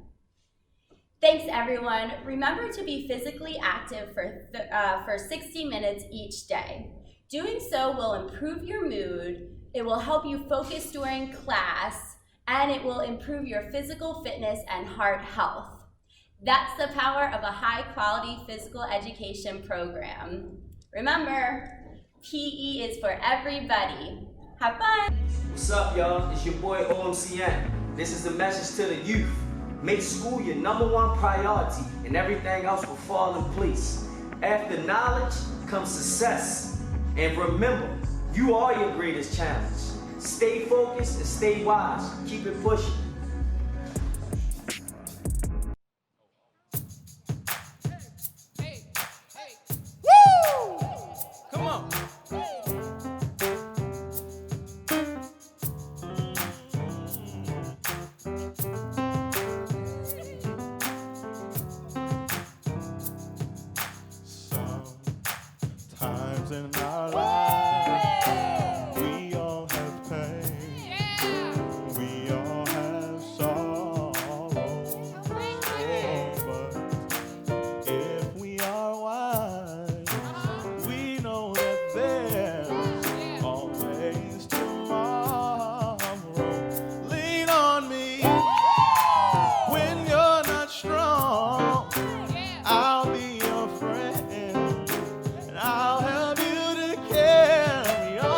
Thanks everyone. Remember to be physically active for 60 minutes each day. Doing so will improve your mood, it will help you focus during class, and it will improve your physical fitness and heart health. That's the power of a high-quality physical education program. Remember, PE is for everybody. Have fun! What's up, y'all? It's your boy OMCN. This is the message to the youth. Make school your #1 priority, and everything else will fall in place. After knowledge comes success. And remember, you are your greatest challenge. Stay focused and stay wise. Keep it pushing. Woo! Come on. Sometimes in our lives, we all have pain. We all have sorrow. But if we are wise, we know that there's always tomorrow. Lean on me when you're not strong. I'll be your friend, and I'll help you to carry on.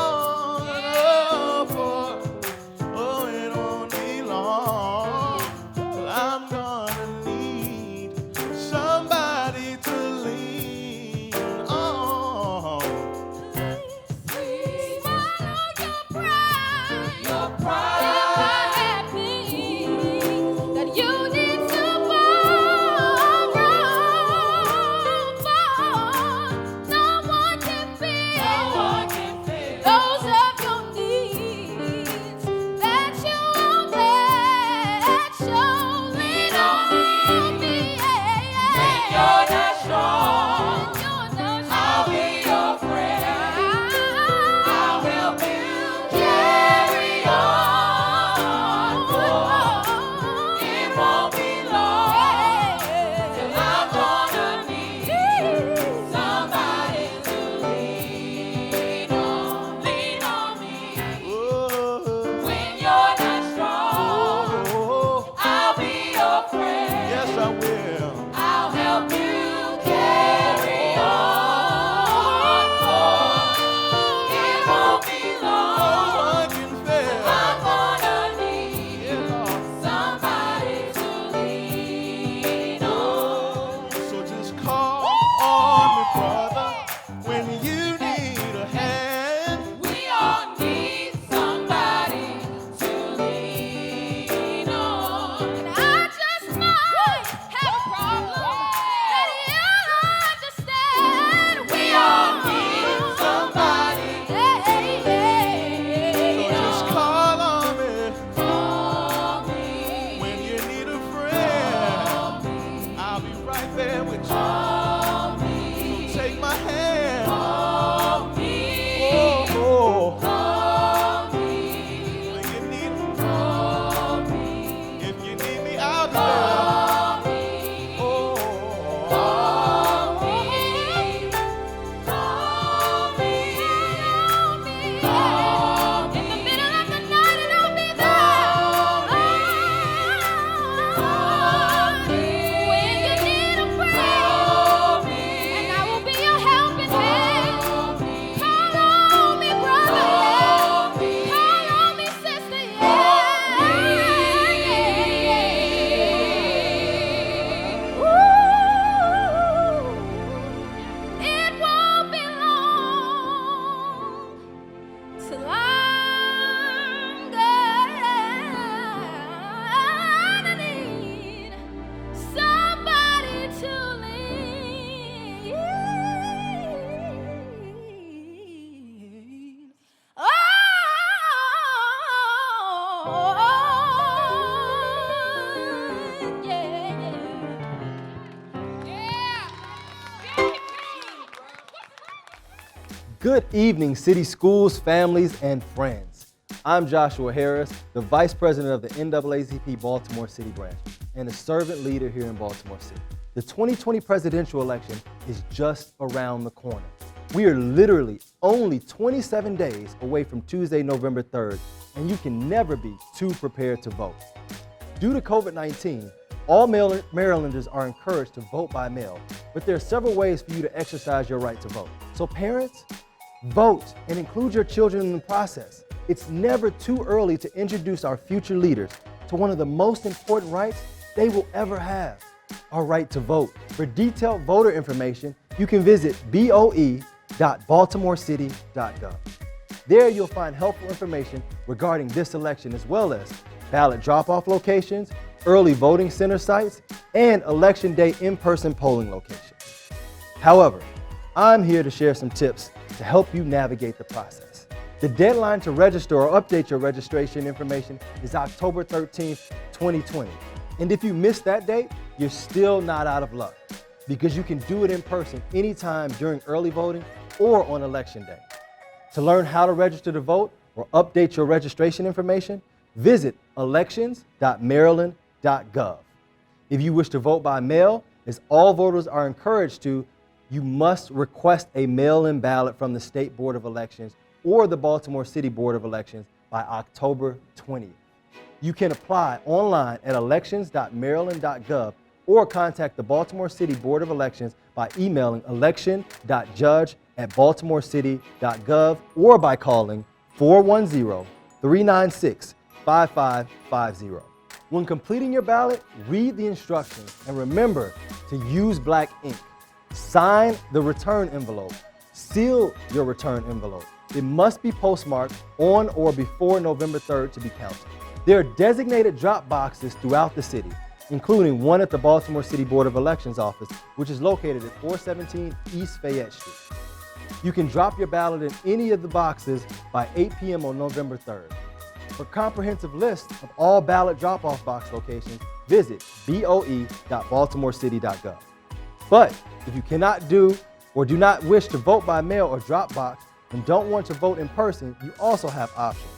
Oh, it won't be long, but I'm gonna need somebody to lean on. Your pride means that you need to borrow. No one can feel those of your needs that you won't let show. Lean on me, when you're not strong. I'll be your friend. I'll help you carry on. It won't be long till I'm gonna need somebody to lean on. Lean on me when you're not strong. I'll be your friend. Yes, I will. I'll help you carry on. It won't be long till I'm gonna need somebody to lean on. So just call on me, brother, when you need a hand. We all need somebody to lean on. And I just might have Good evening, city schools, families, and friends. I'm Joshua Harris, the Vice President of the NAACP Baltimore City branch and a servant leader here in Baltimore City. The 2020 presidential election is just around the corner. We are literally only 27 days away from Tuesday, November 3rd, and you can never be too prepared to vote. Due to COVID-19, all Marylanders are encouraged to vote by mail, but there are several ways for you to exercise your right to vote. So parents, vote and include your children in the process. It's never too early to introduce our future leaders to one of the most important rights they will ever have, our right to vote. For detailed voter information, you can visit boe.baltimorecity.gov. There you'll find helpful information regarding this election, as well as ballot drop-off locations, early voting center sites, and election day in-person polling locations. However, I'm here to share some tips to help you navigate the process. The deadline to register or update your registration information is October 13th, 2020. And if you miss that date, you're still not out of luck, because you can do it in person anytime during early voting or on election day. To learn how to register to vote or update your registration information, visit elections.maryland.gov. If you wish to vote by mail, as all voters are encouraged to, you must request a mail-in ballot from the State Board of Elections or the Baltimore City Board of Elections by October 20th. You can apply online at elections.maryland.gov or contact the Baltimore City Board of Elections by emailing election.judge@baltimorecity.gov or by calling 410-396-5550. When completing your ballot, read the instructions and remember to use black ink. Sign the return envelope. Seal your return envelope. It must be postmarked on or before November 3rd to be counted. There are designated drop boxes throughout the city, including one at the Baltimore City Board of Elections office, which is located at 417 East Fayette Street. You can drop your ballot in any of the boxes by 8 p.m. on November 3rd. For a comprehensive list of all ballot drop-off box locations, visit boe.baltimorecity.gov. But if you cannot do or do not wish to vote by mail or drop box and don't want to vote in person, you also have options.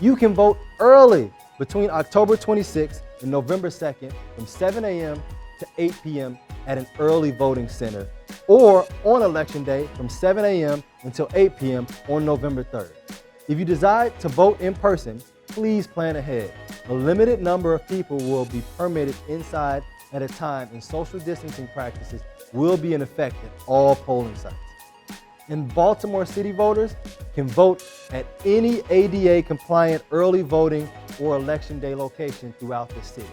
You can vote early between October 26th and November 2nd from 7 a.m. to 8 p.m. at an early voting center, or on Election Day from 7 a.m. until 8 p.m. on November 3rd. If you decide to vote in person, please plan ahead. A limited number of people will be permitted inside at a time, and social distancing practices will be in effect at all polling sites. And Baltimore City voters can vote at any ADA-compliant early voting or election day location throughout the city.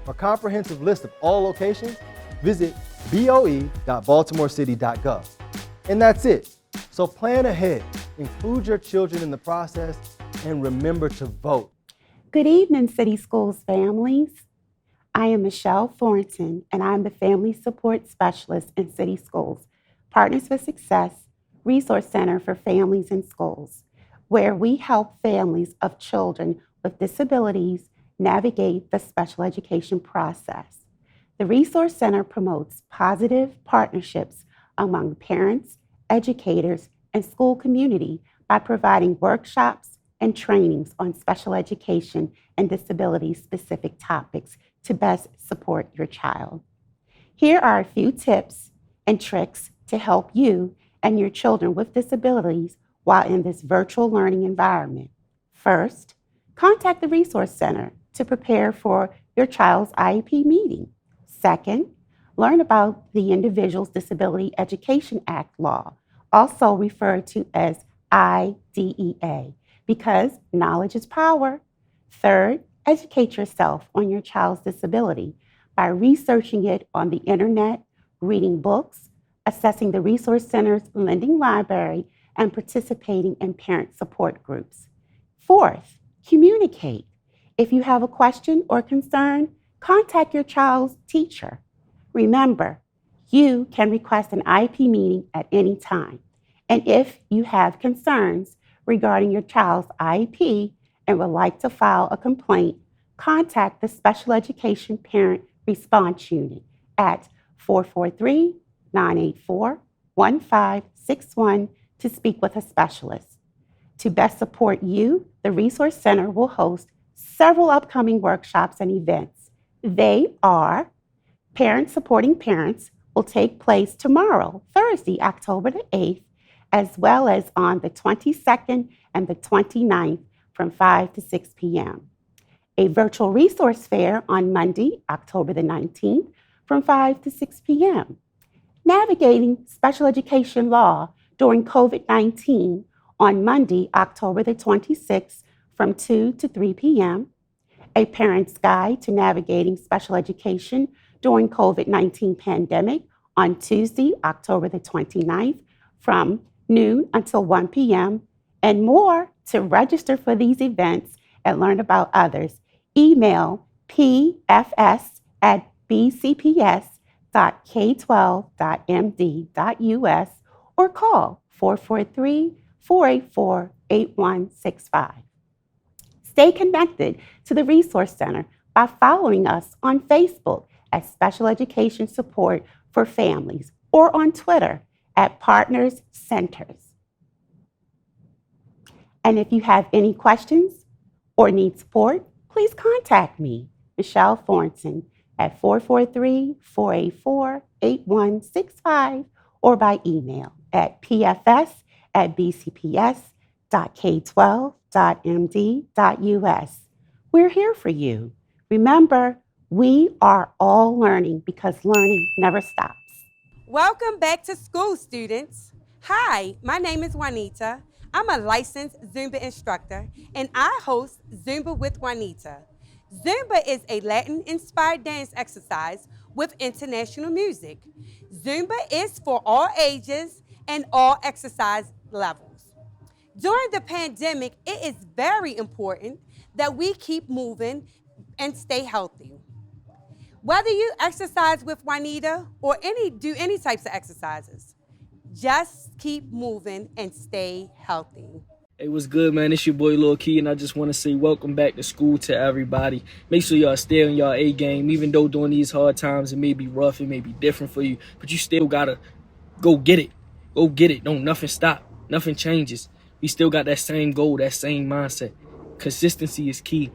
For a comprehensive list of all locations, visit boe.baltimorecity.gov. And that's it. So plan ahead, include your children in the process, and remember to vote. Good evening, City Schools families. I am Michelle Thornton, and I'm the Family Support Specialist in City Schools, Partners for Success Resource Center for Families in Schools, where we help families of children with disabilities navigate the special education process. The Resource Center promotes positive partnerships among parents, educators, and school community by providing workshops and trainings on special education and disability-specific topics to best support your child. Here are a few tips and tricks to help you and your children with disabilities while in this virtual learning environment. First, contact the Resource Center to prepare for your child's IEP meeting. Second, learn about the Individuals Disability Education Act law, also referred to as IDEA, because knowledge is power. Third, educate yourself on your child's disability by researching it on the internet, reading books, assessing the Resource Center's lending library, and participating in parent support groups. Fourth, communicate. If you have a question or concern, contact your child's teacher. Remember, you can request an IEP meeting at any time. And if you have concerns regarding your child's IEP and would like to file a complaint, contact the Special Education Parent Response Unit at 443-984-1561 to speak with a specialist. To best support you, the Resource Center will host several upcoming workshops and events. They are Parents Supporting Parents will take place tomorrow, Thursday, October the 8th, as well as on the 22nd and the 29th from 5 to 6 p.m. A virtual resource fair on Monday, October the 19th from 5 to 6 p.m. Navigating Special Education Law during COVID-19 on Monday, October the 26th from 2 to 3 p.m. A Parent's Guide to Navigating Special Education during COVID-19 pandemic on Tuesday, October the 29th from noon until 1 p.m. And more. To register for these events and learn about others, email pfs@bcps.k12.md.us or call 443-484-8165. Stay connected to the Resource Center by following us on Facebook at Special Education Support for Families or on Twitter at Partners Centers. And if you have any questions or need support, please contact me, Michelle Thornton, at 443-484-8165 or by email at pfs@bcps.k12.md.us. We're here for you. Remember, we are all learning because learning never stops. Welcome back to school, students. Hi, my name is Juanita. I'm a licensed Zumba instructor, and I host Zumba with Juanita. Zumba is a Latin-inspired dance exercise with international music. Zumba is for all ages and all exercise levels. During the pandemic, it is very important that we keep moving and stay healthy. Whether you exercise with Juanita or do any types of exercises, just keep moving and stay healthy. Hey, what's good, man? It's your boy Lil Key, and I just want to say welcome back to school to everybody. Make sure y'all stay on y'all A game, even though during these hard times it may be rough, it may be different for you, but you still gotta go get it. Go get it. Don't nothing stop. Nothing changes. We still got that same goal, that same mindset. Consistency is key.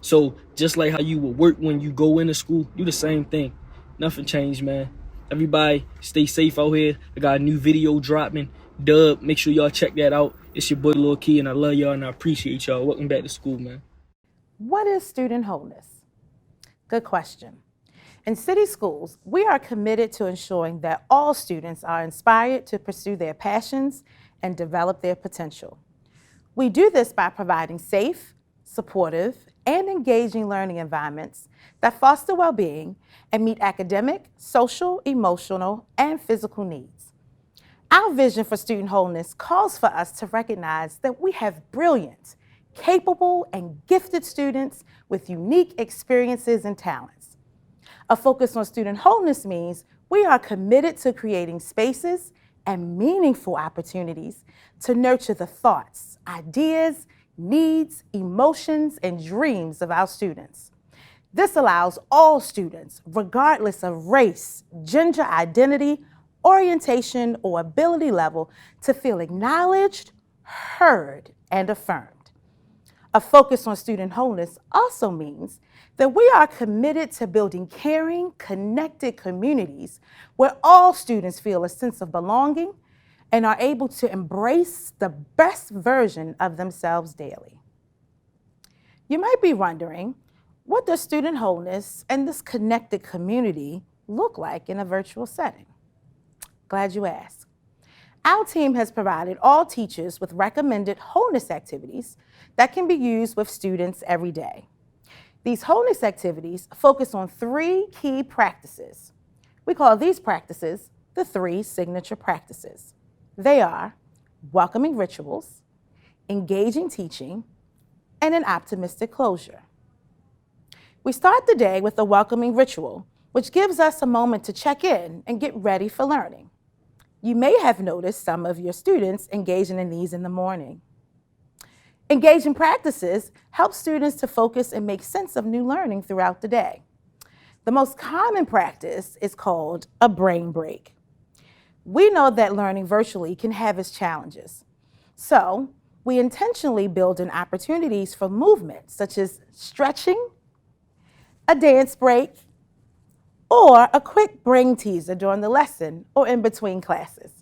So just like how you will work when you go into school, do the same thing. Nothing changed, man. Everybody stay safe out here. I got a new video dropping. Dub, make sure y'all check that out. It's your boy Lil Key, and I love y'all and I appreciate y'all. Welcome back to school, man. What is student wholeness? Good question. In city schools, we are committed to ensuring that all students are inspired to pursue their passions and develop their potential. We do this by providing safe, supportive, and engaging learning environments that foster well-being and meet academic, social, emotional, and physical needs. Our vision for student wholeness calls for us to recognize that we have brilliant, capable, and gifted students with unique experiences and talents. A focus on student wholeness means we are committed to creating spaces and meaningful opportunities to nurture the thoughts, ideas, needs, emotions, and dreams of our students. This allows all students, regardless of race, gender identity, orientation, or ability level, to feel acknowledged, heard, and affirmed. A focus on student wholeness also means that we are committed to building caring, connected communities where all students feel a sense of belonging and are able to embrace the best version of themselves daily. You might be wondering, what does student wholeness and this connected community look like in a virtual setting? Glad you asked. Our team has provided all teachers with recommended wholeness activities that can be used with students every day. These wholeness activities focus on 3 key practices. We call these practices the 3 signature practices. They are welcoming rituals, engaging teaching, and an optimistic closure. We start the day with a welcoming ritual, which gives us a moment to check in and get ready for learning. You may have noticed some of your students engaging in these in the morning. Engaging practices help students to focus and make sense of new learning throughout the day. The most common practice is called a brain break. We know that learning virtually can have its challenges. So we intentionally build in opportunities for movement, such as stretching, a dance break, or a quick brain teaser during the lesson or in between classes.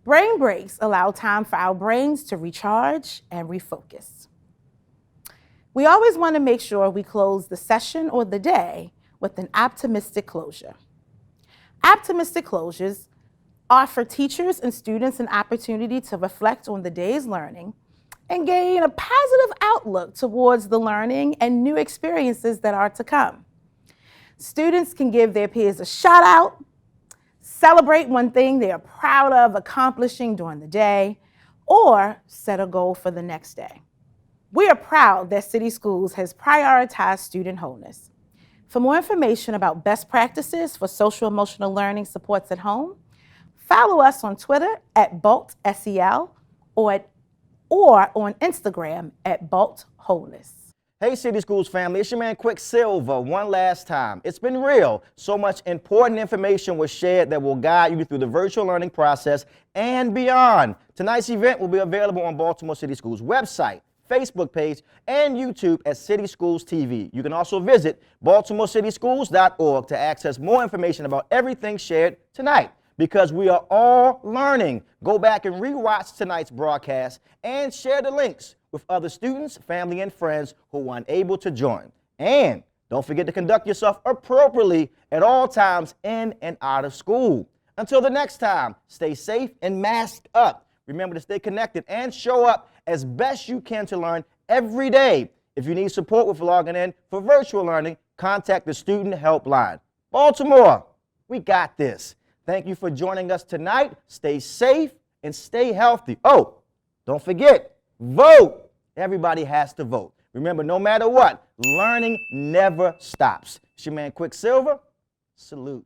Brain breaks allow time for our brains to recharge and refocus. We always want to make sure we close the session or the day with an optimistic closure. Optimistic closures offer teachers and students an opportunity to reflect on the day's learning and gain a positive outlook towards the learning and new experiences that are to come. Students can give their peers a shout out, celebrate one thing they are proud of accomplishing during the day, or set a goal for the next day. We are proud that City Schools has prioritized student wholeness. For more information about best practices for social emotional learning supports at home, follow us on Twitter at BaltSEL or on Instagram at BaltWholeness. Hey City Schools family, it's your man Quicksilver one last time. It's been real. So much important information was shared that will guide you through the virtual learning process and beyond. Tonight's event will be available on Baltimore City Schools website, Facebook page, and YouTube at City Schools TV. You can also visit baltimorecityschools.org to access more information about everything shared tonight. Because we are all learning. Go back and rewatch tonight's broadcast and share the links with other students, family, and friends who were unable to join. And don't forget to conduct yourself appropriately at all times in and out of school. Until the next time, stay safe and mask up. Remember to stay connected and show up as best you can to learn every day. If you need support with logging in for virtual learning, contact the Student Helpline. Baltimore, we got this. Thank you for joining us tonight. Stay safe and stay healthy. Oh, don't forget, vote. Everybody has to vote. Remember, no matter what, learning never stops. It's your man Quicksilver. Salute.